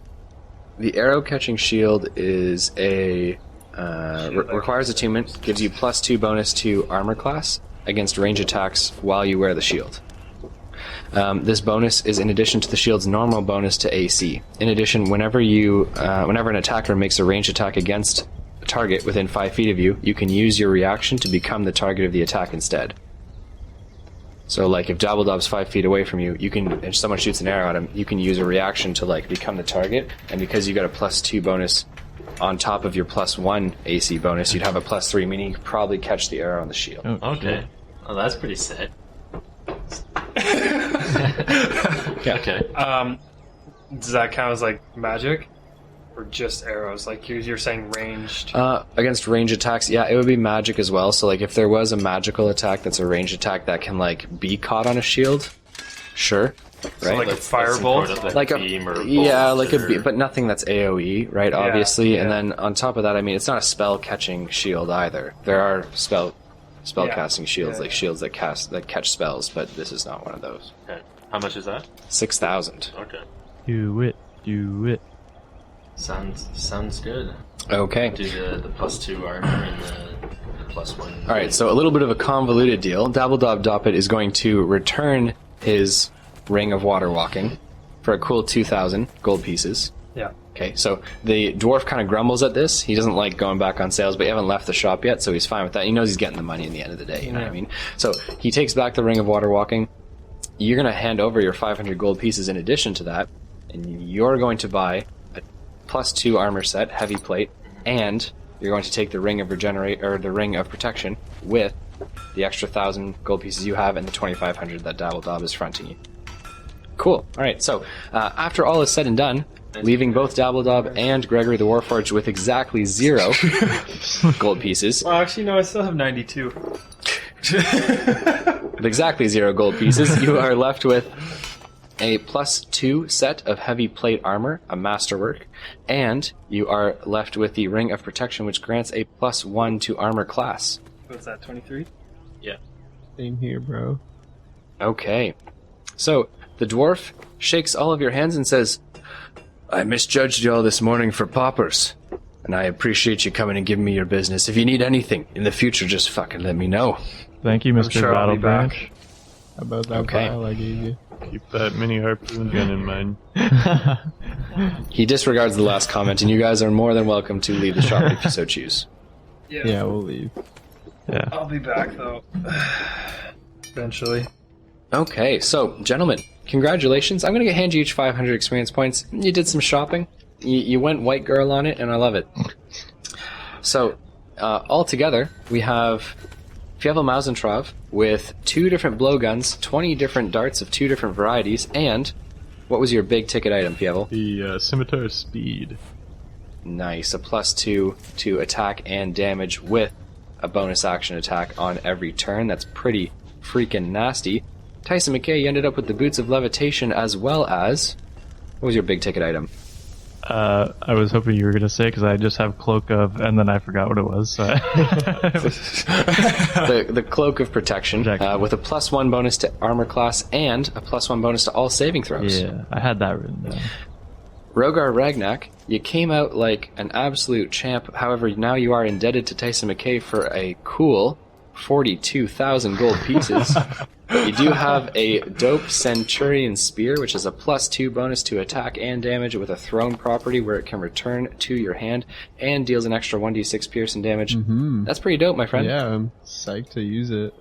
the arrow catching shield is a requires attunement, gives you +2 bonus to armor class against range attacks while you wear the shield. This bonus is in addition to the shield's normal bonus to AC. In addition, whenever an attacker makes a ranged attack against a target within 5 feet of you, you can use your reaction to become the target of the attack instead. So, like, if Dabbledob's 5 feet away from you, and someone shoots an arrow at him, you can use a reaction to, like, become the target, and because you got a +2 bonus on top of your +1 AC bonus, you'd have a +3, meaning you could probably catch the arrow on the shield. Oh, Okay. Well, that's pretty sick. Yeah. Okay. Does that count as like magic? Or just arrows? Like you're saying ranged? Against range attacks, yeah, it would be magic as well. So, like, if there was a magical attack that's a ranged attack that can, like, be caught on a shield, sure. So Right? like a That's some firebolt? sort of, Like a beam or yeah, bolt like a or- beam, but nothing that's AOE, right? Yeah, Obviously, and yeah. then on top of that, I mean, it's not a spell catching shield either. There are spell Yeah. casting shields, Yeah, like yeah. shields that catch spells, but this is not one of those. Okay. How much is that? 6,000. Okay. Do it. Sounds good. Okay. Do the +2 armor and the +1. All right, so a little bit of a convoluted deal. Dabbledob Doppet is going to return his Ring of Water Walking for a cool 2,000 gold pieces. Yeah. Okay, so the dwarf kind of grumbles at this. He doesn't like going back on sales, but he haven't left the shop yet, so he's fine with that. He knows he's getting the money in the end of the day, you know what I mean? So he takes back the Ring of Water Walking. You're going to hand over your 500 gold pieces in addition to that, and you're going to buy a +2 armor set, heavy plate, and you're going to take the Ring of the Ring of Protection with the extra 1,000 gold pieces you have and the 2,500 that Dabbledob is fronting you. Cool. All right. So after all is said and done, leaving both Dabbledob and Gregory the Warforged with exactly 0 gold pieces, Well, actually, no, I still have 92. with exactly 0 gold pieces, you are left with a +2 set of heavy plate armor, a masterwork, and you are left with the Ring of Protection, which grants a +1 to armor class. What's that, 23? Same here, bro. Okay. So, the dwarf shakes all of your hands and says, I misjudged y'all this morning for paupers, and I appreciate you coming and giving me your business. If you need anything in the future, just fucking let me know. Thank you, Mr. sure I'll Battle be back. Branch. How about that Okay. vial I gave you? Keep that mini harpoon gun in mind. He disregards the last comment, and you guys are more than welcome to leave the shop if you so choose. Yeah, we'll leave. Yeah. I'll be back though. Eventually. Okay, so gentlemen, congratulations. I'm going to hand you each 500 experience points. You did some shopping. You went white girl on it, and I love it. So, altogether, we have Fievel Mausentrov with 2 different blowguns, 20 different darts of 2 different varieties, and what was your big ticket item, Fievel? The Scimitar Speed. Nice, a +2 to attack and damage with a bonus action attack on every turn. That's pretty freaking nasty. Tyson McKay, you ended up with the Boots of Levitation as well as... What was your big ticket item? I was hoping you were going to say, because I just have Cloak of, and then I forgot what it was. So the Cloak of Protection, with a +1 bonus to armor class and a +1 bonus to all saving throws. Yeah, I had that written down. Rogar Ragnak, you came out like an absolute champ. However, now you are indebted to Tyson McKay for a cool 42,000 gold pieces. You do have a dope Centurion Spear, which is a +2 bonus to attack and damage with a thrown property where it can return to your hand and deals an extra 1d6 piercing damage. Mm-hmm. That's pretty dope, my friend. Yeah, I'm psyched to use it.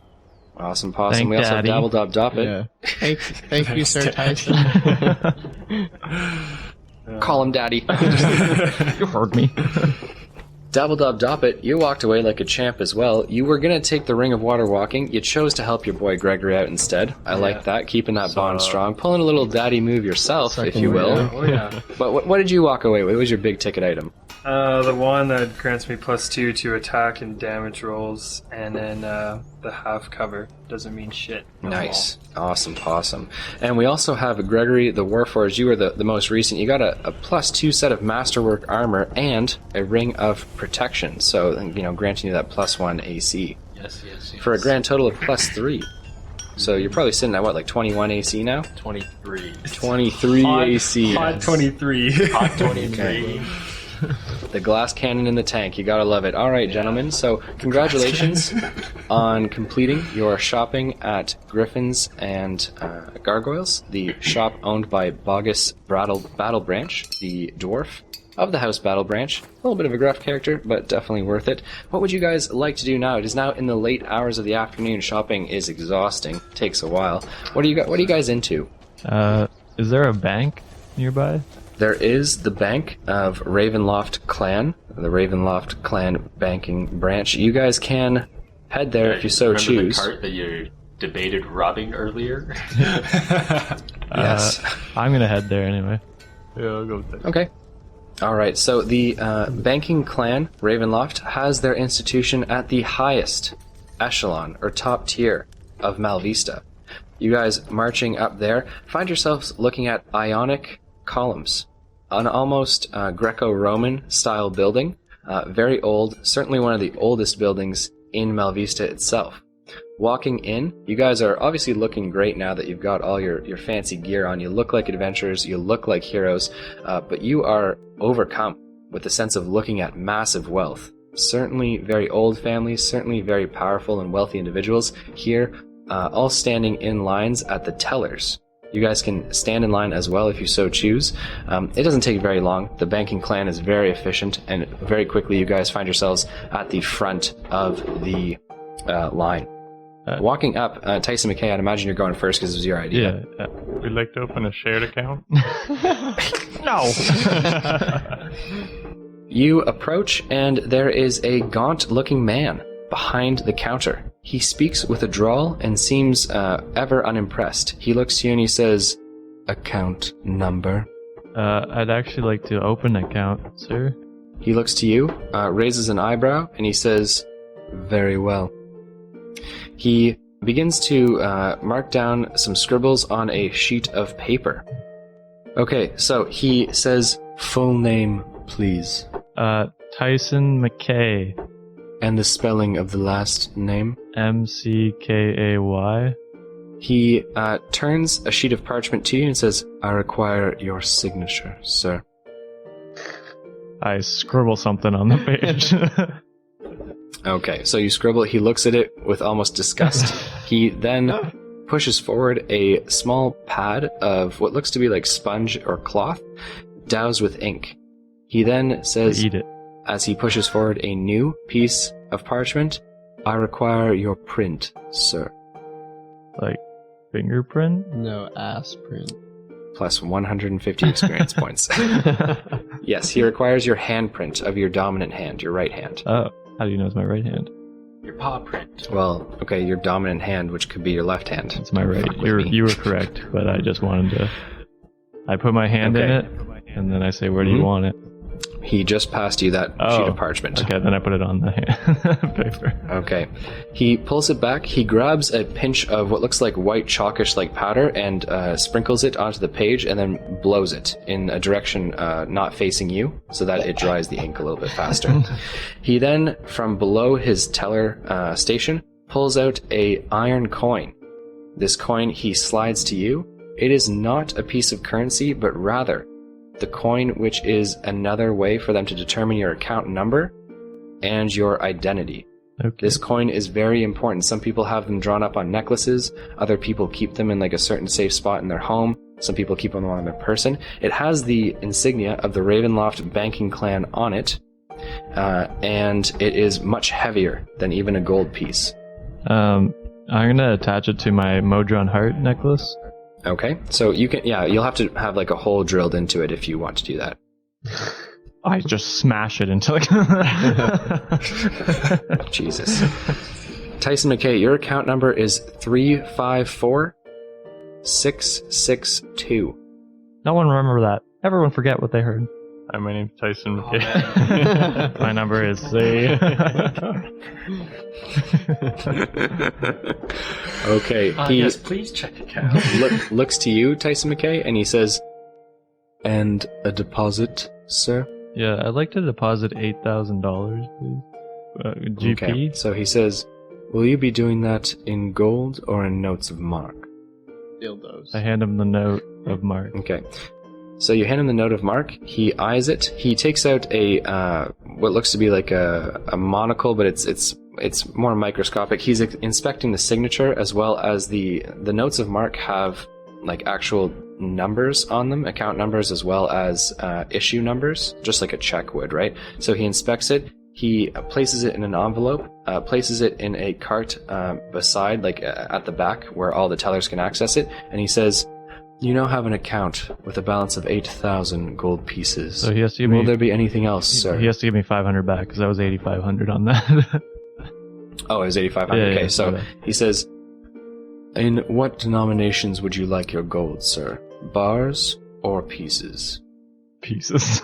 Awesome possum. Thank We also Daddy. have Dabble Dop It. Yeah. Thank you, Sir Tyson. Call him Daddy. You heard me. Dabble Dub Dop It, you walked away like a champ as well. You were going to take the Ring of Water walking. You chose to help your boy Gregory out instead. I like that, keeping that bond strong. Pulling a little daddy move yourself, if you will. Yeah. Oh yeah. But what did you walk away with? What was your big ticket item? The one that grants me +2 to attack and damage rolls, and then the half cover doesn't mean shit. Nice. Awesome possum. And we also have Gregory the Warforged. You were the most recent. You got a +2 set of Masterwork armor and a Ring of Protection. So, granting you that +1 AC. Yes. For a grand total of +3. So you're probably sitting at what, like 21 AC now? 23. 23 AC. Hot 23. Hot 23. The glass cannon in the tank. You gotta love it. All right, gentlemen. So congratulations on completing your shopping at Griffins and Gargoyles, the shop owned by Bogus Battle Branch, the dwarf of the House Battle Branch. A little bit of a gruff character, but definitely worth it. What would you guys like to do now? It is now in the late hours of the afternoon. Shopping is exhausting. Takes a while. What are you guys into? Is there a bank nearby? There is the Bank of Ravenloft Clan, the Ravenloft Clan banking branch. You guys can head there if you so Remember choose. the cart that you debated robbing earlier? Yes. I'm going to head there anyway. Yeah, I'll go with that. Okay. All right. So the banking clan, Ravenloft, has their institution at the highest echelon or top tier of Malvesta. You guys marching up there find yourselves looking at Ionic columns, an almost Greco-Roman style building, very old, certainly one of the oldest buildings in Malvesta itself. Walking in, you guys are obviously looking great now that you've got all your fancy gear on. You look like adventurers, you look like heroes, but you are overcome with the sense of looking at massive wealth. Certainly very old families, certainly very powerful and wealthy individuals here, all standing in lines at the tellers. You guys can stand in line as well if you so choose. It doesn't take very long. The banking clan is very efficient, and very quickly you guys find yourselves at the front of the line. Walking up, Tyson McKay, I'd imagine you're going first because it was your idea. Yeah. We'd like to open a shared account. No! You approach, and there is a gaunt-looking man behind the counter. He speaks with a drawl and seems ever unimpressed. He looks to you and he says, "Account number." I'd actually like to open an account, sir. He looks to you, raises an eyebrow, and he says, "Very well." He begins to mark down some scribbles on a sheet of paper. Okay, so he says, "Full name, please." Tyson McKay. And the spelling of the last name? McKay. He turns a sheet of parchment to you and says, "I require your signature, sir." I scribble something on the page. Okay, so you scribble. He looks at it with almost disgust. He then pushes forward a small pad of what looks to be like sponge or cloth, doused with ink. He then says, Eat it. as he pushes forward a new piece of parchment. I require your print, sir. Like fingerprint? No, ass print. Plus 150 experience points. Yes, he requires your handprint of your dominant hand, your right hand. Oh, how do you know it's my right hand? Your paw print. Well, okay, your dominant hand, which could be your left hand. It's my right. Fuck with me. You were correct, but I just wanted to. I put my hand in Okay. it, and then I say, "Where do you want it?" He just passed you that sheet of parchment. Okay, then I put it on the hand paper. Okay. He pulls it back. He grabs a pinch of what looks like white chalkish like powder and sprinkles it onto the page and then blows it in a direction not facing you so that it dries the ink a little bit faster. He then, from below his teller station, pulls out a iron coin. This coin he slides to you. It is not a piece of currency, but rather the coin, which is another way for them to determine your account number and your identity. Okay. This coin is very important. Some people have them drawn up on necklaces. Other people keep them in like a certain safe spot in their home. Some people keep them on their person. It has the insignia of the Ravenloft banking clan on it, and it is much heavier than even a gold piece. I'm gonna attach it to my Modron heart necklace. Okay, so you can, you'll have to have like a hole drilled into it if you want to do that. I just smash it into like. Jesus. Tyson McKay, your account number is 354662. No one remember that. Everyone forget what they heard. Hi, my name's Tyson Oh, McKay. My number is Okay, he Yes, please check account. looks to you, Tyson McKay, and he says, "And a deposit, sir?" Yeah, I'd like to deposit $8,000, please. GP. Okay, so he says, "Will you be doing that in gold or in notes of mark?" Dildos. I hand him the note of Mark. Okay. So you hand him the note of mark. He eyes it. He takes out a what looks to be like a monocle, but it's more microscopic. He's inspecting the signature as well as the notes of mark have like actual numbers on them, account numbers as well as issue numbers, just like a check would, right? So he inspects it. He places it in an envelope, places it in a cart beside, like at the back where all the tellers can access it, and he says, "You now have an account with a balance of 8,000 gold pieces. So he has to give Will me. there be anything else, sir?" He has to give me 500 back because I was 8,500 on that. Oh, it was 8,500. Yeah, Okay, so yeah. he says, "In what denominations would you like your gold, sir? Bars or pieces?" Pieces.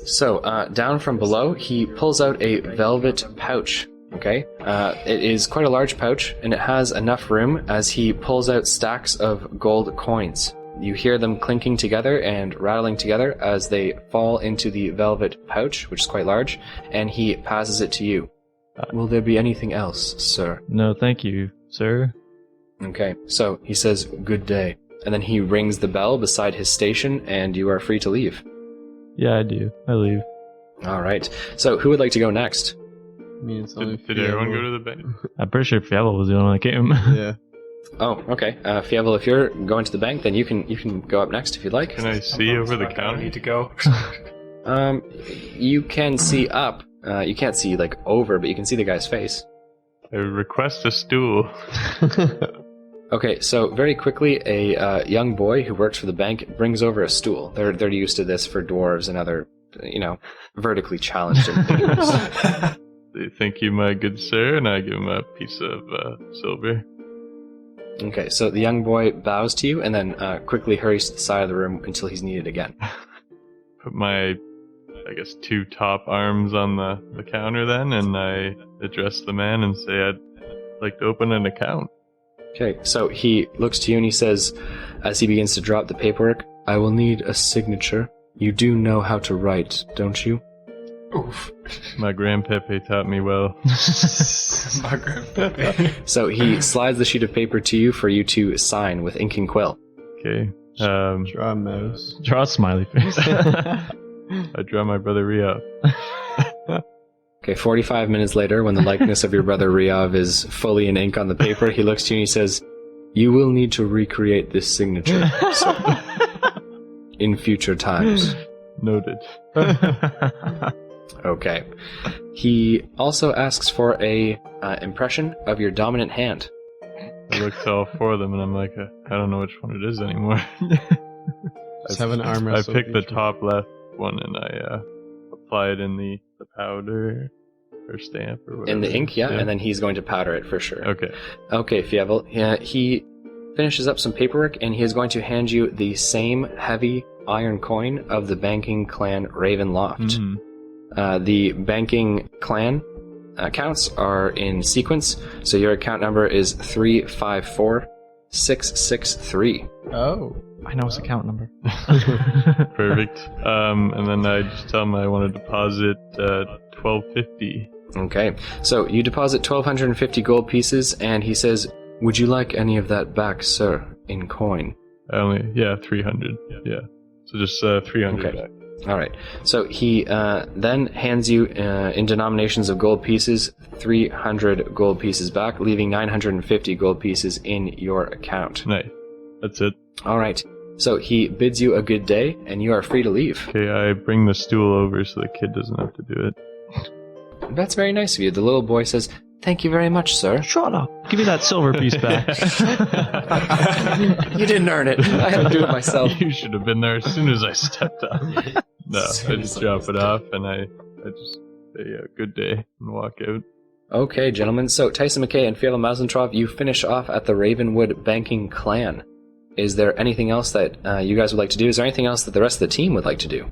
So, down from below, he pulls out a velvet pouch. Okay? It is quite a large pouch, and it has enough room as he pulls out stacks of gold coins. You hear them clinking together and rattling together as they fall into the velvet pouch, which is quite large, and he passes it to you. Will there be anything else, sir? No, thank you, sir. Okay, so he says, "Good day." And then he rings the bell beside his station, and you are free to leave. Yeah, I do. I leave. All right. So who would like to go next? I mean, it's only Did everyone Fievel. go to the bank? I'm pretty sure Fievel was the only one that came. Yeah. Oh, okay. Fievel, if you're going to the bank, then you can go up next if you'd like. Can I see over the I counter? need to go. You can see up. You can't see like over, but you can see the guy's face. I request a stool. Okay, so very quickly, a young boy who works for the bank brings over a stool. They're used to this for dwarves and other, vertically challenged individuals. Thank you, my good sir, and I give him a piece of silver. Okay, so the young boy bows to you and then quickly hurries to the side of the room until he's needed again. Put my, 2 top arms on the counter then, and I address the man and say I'd like to open an account. Okay, so he looks to you and he says, as he begins to drop the paperwork, "I will need a signature. You do know how to write, don't you?" Oof. My grandpappy taught me well. Margaret. So he slides the sheet of paper to you for you to sign with ink and quill. Okay. Draw a mouse. Draw a smiley face. I draw my brother Ria. Okay, 45 minutes later, when the likeness of your brother Riav is fully in ink on the paper, he looks to you and he says, "You will need to recreate this signature in future times." Noted. Okay. He also asks for a impression of your dominant hand. I look to all four of them and I'm like, I don't know which one it is anymore. Just have an arm I wrestle picked the with each top left one and I apply it in the powder or stamp or whatever. In the ink, yeah, and then he's going to powder it for sure. Okay. Okay, Fievel. Yeah, he finishes up some paperwork and he is going to hand you the same heavy iron coin of the banking clan Ravenloft. The banking clan accounts are in sequence, so your account number is 354663. Oh. I know his account number. Perfect. And then I just tell him I want to deposit 1250. Okay, so you deposit 1,250 gold pieces, and he says, "Would you like any of that back, sir, in coin?" 300. Yeah. So just 300 Okay. back. All right. So he then hands you, in denominations of gold pieces, 300 gold pieces back, leaving 950 gold pieces in your account. Nice. That's it. All right. So he bids you a good day, and you are free to leave. Okay, I bring the stool over so the kid doesn't have to do it. That's very nice of you. The little boy says, "Thank you very much, sir." Shut up. Give me that silver piece back. You didn't earn it. I had to do it myself. You should have been there as soon as I stepped up. No, I just drop it off and I just say good day and walk out. Okay, gentlemen. So Tyson McKay and Fievel Mazentrov, you finish off at the Ravenwood Banking Clan. Is there anything else that you guys would like to do? Is there anything else that the rest of the team would like to do?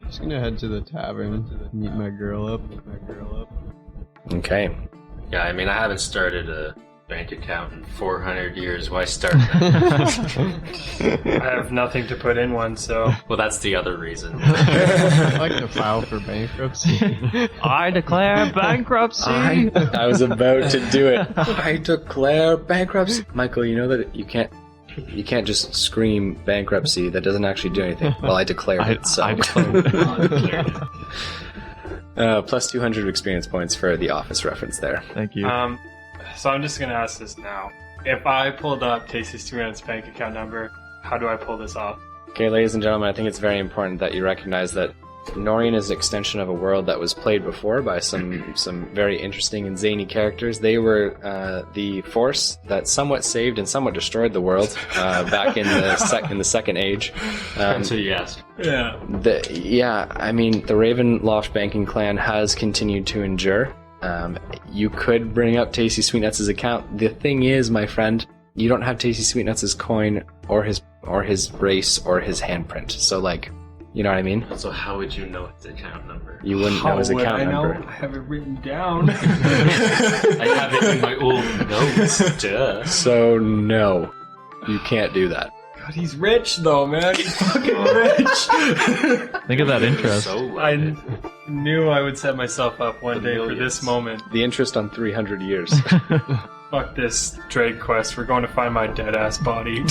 Just gonna head to the tavern, meet my girl up. Okay. Yeah, I mean, I haven't started a bank account in 400 years. Why start now? I have nothing to put in one, so Well, that's the other reason. I'd like to file for bankruptcy. I declare bankruptcy. I was about to do it. I declare bankruptcy. Michael, you know that you can't just scream bankruptcy. That doesn't actually do anything. Well, I declared it, so. I declare Plus 200 experience points for the Office reference there. Thank you. so I'm just gonna ask this now. If I pulled up Tasty Student's bank account number, how do I pull this off? Okay, ladies and gentlemen, I think it's very important that you recognize that Norian is an extension of a world that was played before by some very interesting and zany characters. They were the force that somewhat saved and somewhat destroyed the world back in the Second Age. So you asked. Yeah. I mean, the Ravenloft banking clan has continued to endure. You could bring up Tasty Sweetnuts' account. The thing is, my friend, you don't have Tasty Sweetnuts' coin or his race or his handprint. So, like, you know what I mean? So how would you know his account number? You wouldn't know his account number. I have it written down. I have it in my old notes. Duh. So, no. You can't do that. God, he's rich though, man. He's fucking rich. Think of that interest. So I knew I would set myself up one day for this moment. The interest on 300 years. Fuck this trade quest. We're going to find my dead ass body.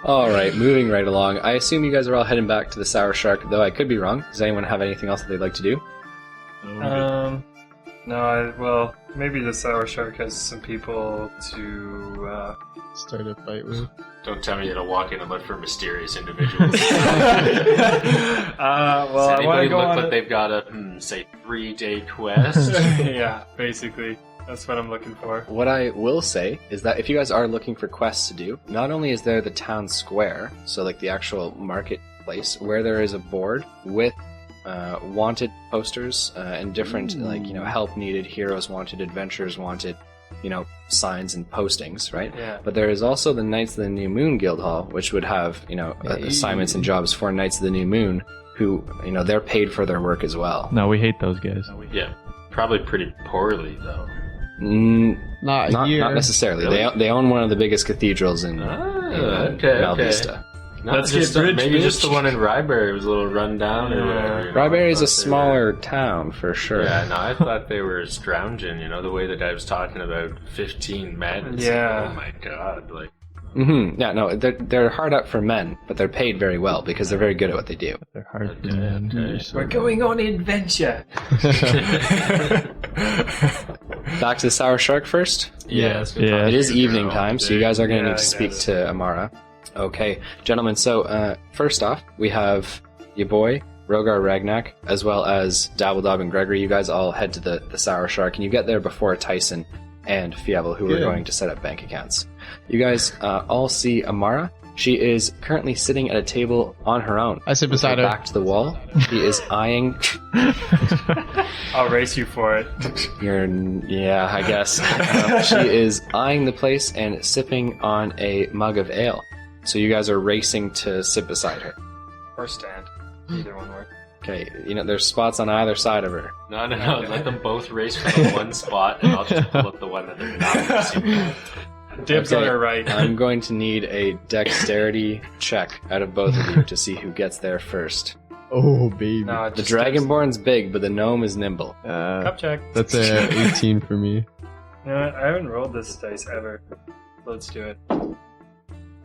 Alright, moving right along. I assume you guys are all heading back to the Sour Shark, though I could be wrong. Does anyone have anything else that they'd like to do? Well, maybe the Sour Shark has some people to, Start a fight with. Don't tell me you're gonna walk in and look for mysterious individuals. well, Does I want to anybody go look on like they've got a, say, 3-day quest? Yeah, basically. That's what I'm looking for. What I will say is that if you guys are looking for quests to do, not only is there the town square, so like the actual marketplace, where there is a board with wanted posters and different, help needed, heroes wanted, adventurers wanted, signs and postings, right? Yeah. But there is also the Knights of the New Moon Guild Hall, which would have, assignments and jobs for Knights of the New Moon, who, they're paid for their work as well. No, we hate those guys. Yeah, probably pretty poorly, though. Not here. Not necessarily. Really? They own one of the biggest cathedrals in Okay. Malvesta. Let's just get rich, maybe bitch. just the one in Ryberry was a little run down. Or whatever, Ryberry is I a thought they smaller town, for sure. Yeah, no, I thought they were Stroungen, the way that I was talking about 15 men. It's Yeah. like, oh my god, like... Mm-hmm. Yeah, no, they're hard up for men, but they're paid very well because they're very good at what they do. They're hard for Okay, men. okay. We're going on adventure. Back to the Sour Shark first. Yeah, Yeah. It is evening time, so you guys are going to Yeah, need to I speak got it. to Amara. Okay, gentlemen, so first off, we have your boy, Rogar Ragnak, as well as Dabbledob and Gregory. You guys all head to the Sour Shark, and you get there before Tyson and Fievel, who are going to set up bank accounts. You guys all see Amara. She is currently sitting at a table on her own. I sit beside her. Back to the wall. She is eyeing... I'll race you for it. Yeah, I guess. She is eyeing the place and sipping on a mug of ale. So you guys are racing to sit beside her. Or stand. Either one works. Okay, there's spots on either side of her. No. Let them both race for the one spot, and I'll just pull up the one that they're not racing. Dibs on her right. I'm going to need a dexterity check out of both of you to see who gets there first. Oh, baby. No, The Dragonborn's big, but the gnome is nimble. Cup check. That's a 18 for me. You know what? I haven't rolled this dice ever. Let's do it.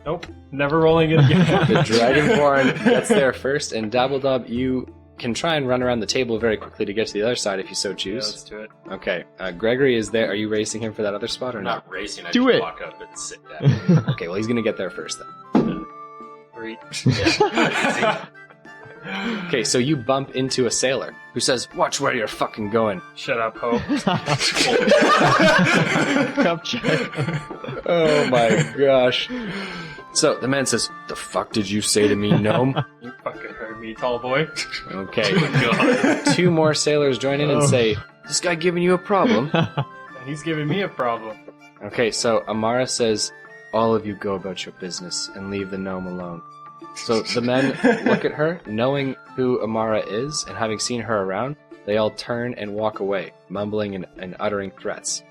Nope. Never rolling it again. The Dragonborn gets there first, and Dabbledob, you can try and run around the table very quickly to get to the other side if you so Yeah, choose. let's do it. Okay, Gregory is there. Are you racing him for that other spot or I'm not? not racing. I Do just it. walk up and sit down. Okay, well, he's going to get there first then. 3. Yeah. Okay, so you bump into a sailor who says, "Watch where you're fucking going." Shut up, Hope. Cup check. Oh my gosh. So the man says, "The fuck did you say to me, gnome?" You fucking heard me, tall boy. Okay. Two more sailors join in and say, "This guy giving you a problem?" And he's giving me a problem. Okay, so Amara says, "All of you go about your business and leave the gnome alone." So the men look at her, knowing who Amara is and having seen her around, they all turn and walk away, mumbling and uttering threats.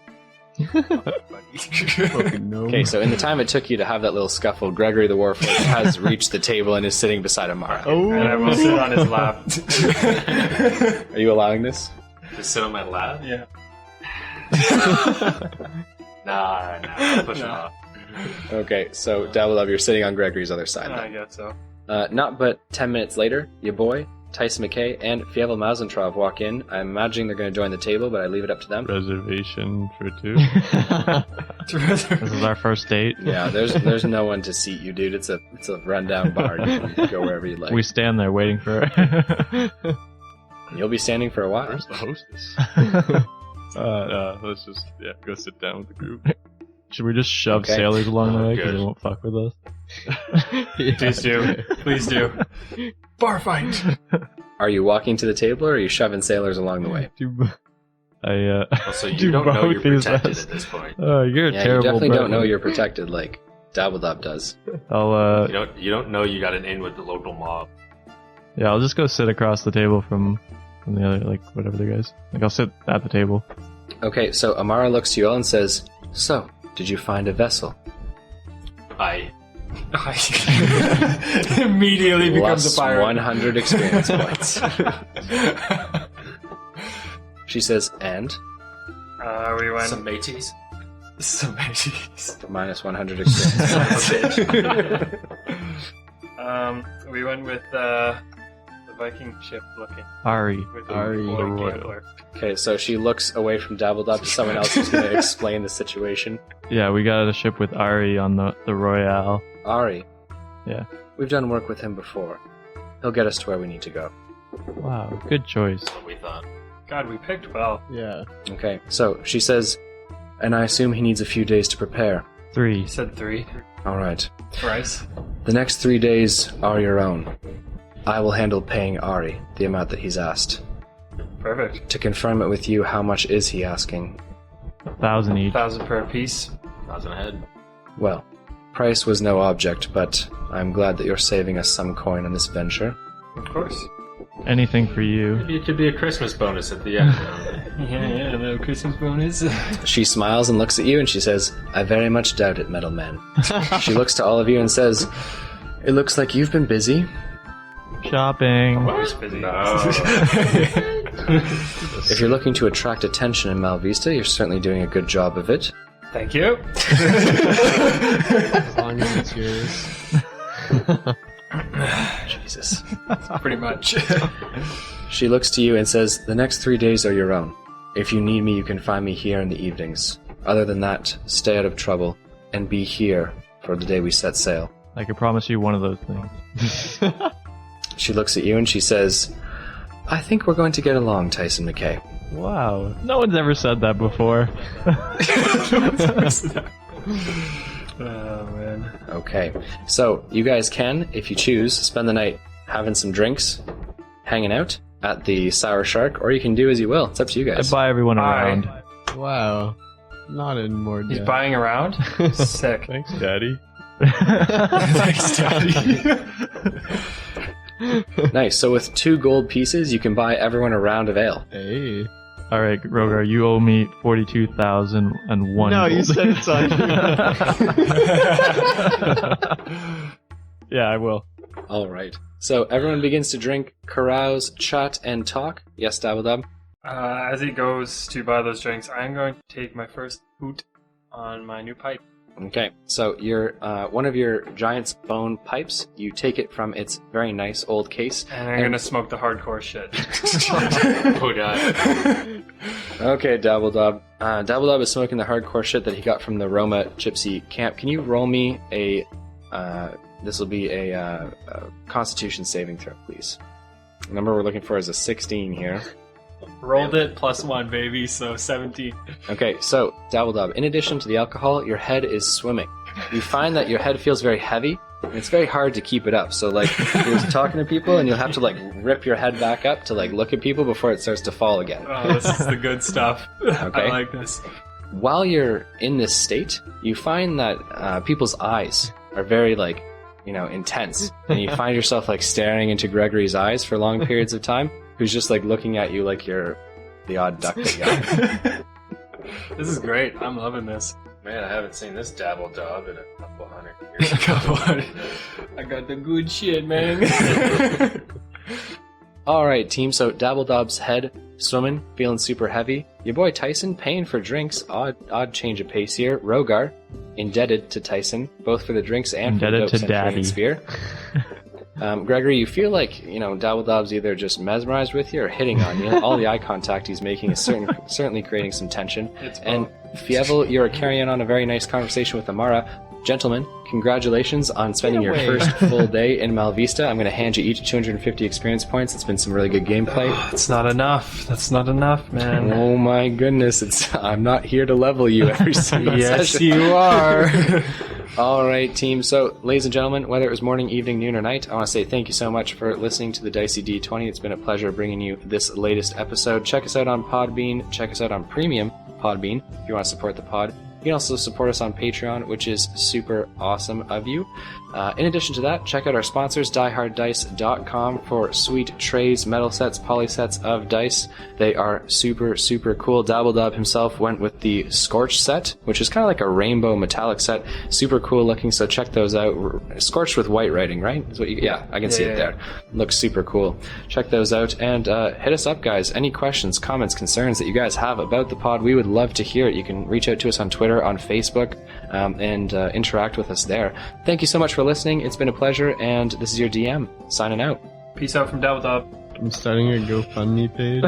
Fucking gnome. Okay, so in the time it took you to have that little scuffle, Gregory the Warforged has reached the table and is sitting beside Amara. And I will sit on his lap. Are you allowing this? Just sit on my lap? Yeah. Nah. Push it off. Okay, so Dabbledob, you're sitting on Gregory's other side. I then. guess so. Not but 10 minutes later, your boy, Tyson McKay, and Fievel Mausentrov walk in. I'm imagining they're going to join the table, but I leave it up to them. Reservation for 2. This is our first date. Yeah, there's no one to seat you, dude. It's a rundown bar. You can go wherever you like. We stand there waiting for her. You'll be standing for a while. Where's the hostess? Let's just go sit down with the group. Should we just shove Okay. sailors along the way because Good. they won't fuck with us? Please do. Please do. Bar fight. Are you walking to the table, or are you shoving sailors along the way? Also, Do you don't know you're both these protected guys. at this point. Oh, you're a Yeah, you terrible definitely don't brother. know you're protected like Dabbledob does. I'll You don't know you got an in with the local mob. yeah, I'll just go sit across the table from the other, like, whatever the guys. Like, I'll sit at the table. Okay, so Amara looks to you all and says, "So, did you find a vessel?" Immediately becomes Plus a pirate. 100 experience points. She says, "And?" We went Some mateys. some mateys. Minus 100 experience points. We went with the Viking ship looking. Ari. With Ari. boy The Royal. gambler. Okay, so she looks away from Dabbledob to someone else who's going to explain the situation. Yeah, we got a ship with Ari on the Royale. Ari. Yeah. We've done work with him before. He'll get us to where we need to go. Wow, good choice. That's what we thought. God, we picked well. Yeah. Okay, so she says, "And I assume he needs a few days to prepare." 3. You said 3. All right. Bryce. The next 3 days are your own. I will handle paying Ari the amount that he's asked. Perfect. To confirm it with you, how much is he asking? 1,000 each. 1,000 per piece. 1,000 ahead. Well, price was no object, but I'm glad that you're saving us some coin on this venture. Of course. Anything for you. Maybe it could be a Christmas bonus at the end. Yeah, a little Christmas bonus. She smiles and looks at you and she says, "I very much doubt it, metal man." She looks to all of you and says, "It looks like you've been busy." Shopping. Always busy. If you're looking to attract attention in Malvesta, you're certainly doing a good job of it. Thank you. As long as it's yours. Jesus. Pretty much. She looks to you and says, "The next 3 days are your own. If you need me, you can find me here in the evenings. Other than that, stay out of trouble and be here for the day we set sail." I can promise you one of those things. She looks at you and she says, I think we're going to get along, Tyson McKay. Wow. No one's ever said that before. Oh, man. Okay, so you guys can, if you choose, spend the night having some drinks, hanging out at the Sour Shark, or you can do as you will. It's up to you I guys. buy everyone Aye. around. Wow. Not in more He's depth. buying around? Sick. Thanks, Daddy. Thanks, Daddy. Nice, so with 2 gold pieces, you can buy everyone a round of ale. Hey. All right, Rogar, you owe me 42,001. No, you said it's on Yeah, I will. All right. So everyone begins to drink, carouse, chat, and talk. Yes, Dabbledub? As he goes to buy those drinks, I'm going to take my first hoot on my new pipe. Okay, so your one of your giant's bone pipes, you take it from its very nice old case. And I'm going to smoke the hardcore shit. Oh god. Okay, Dabbledub. Dabbledub is smoking the hardcore shit that he got from the Roma Gypsy camp. Can you roll me a... this will be a Constitution saving throw, please. The number we're looking for is a 16 here. Rolled it +1, baby, so 17. Okay, so, Dabbledub, in addition to the alcohol, your head is swimming. You find that your head feels very heavy, and it's very hard to keep it up. So, like, you're talking to people, and you'll have to, like, rip your head back up to, like, look at people before it starts to fall again. Oh, this is the good stuff. Okay. I like this. While you're in this state, you find that people's eyes are very, like, intense. And you find yourself, like, staring into Gregory's eyes for long periods of time, who's just, like, looking at you like you're the odd duck that got. This is great. I'm loving this. Man, I haven't seen this dabble dog in a couple hundred years. Come on. I got the good shit, man. Alright, team, so Dabbledob's head swimming, feeling super heavy. Your boy Tyson paying for drinks. Odd change of pace here. Rogar, indebted to Tyson, both for the drinks and for the Indebted dope to centurion Daddy. spear. Gregory, you feel like, Dabbledob's either just mesmerized with you or hitting on you. All the eye contact he's making is certainly creating some tension. It's And Fievel, you're carrying on a very nice conversation with Amara. Gentlemen, congratulations on spending your first full day in Malvesta. I'm going to hand you each 250 experience points. It's been some really good gameplay. That's not enough. That's not enough, man. Oh my goodness, I'm not here to level you every single Yes, session. you are. All right, team. So, ladies and gentlemen, whether it was morning, evening, noon, or night, I want to say thank you so much for listening to the Dicey D20. It's been a pleasure bringing you this latest episode. Check us out on Podbean. Check us out on Premium Podbean if you want to support the pod. You can also support us on Patreon, which is super awesome of you. In addition to that, check out our sponsors, dieharddice.com, for sweet trays, metal sets, poly sets of dice. They are super, super cool. Dabbledub himself went with the Scorched set, which is kind of like a rainbow metallic set. Super cool looking, so check those out. Scorched with white writing, right? Is what yeah, I can see it there. Looks super cool. Check those out, and hit us up, guys. Any questions, comments, concerns that you guys have about the pod, we would love to hear it. You can reach out to us on Twitter, on Facebook, and interact with us there. Thank you so much for listening. It's been a pleasure, and this is your DM signing out. Peace out from Dabbledub. I'm starting a GoFundMe page.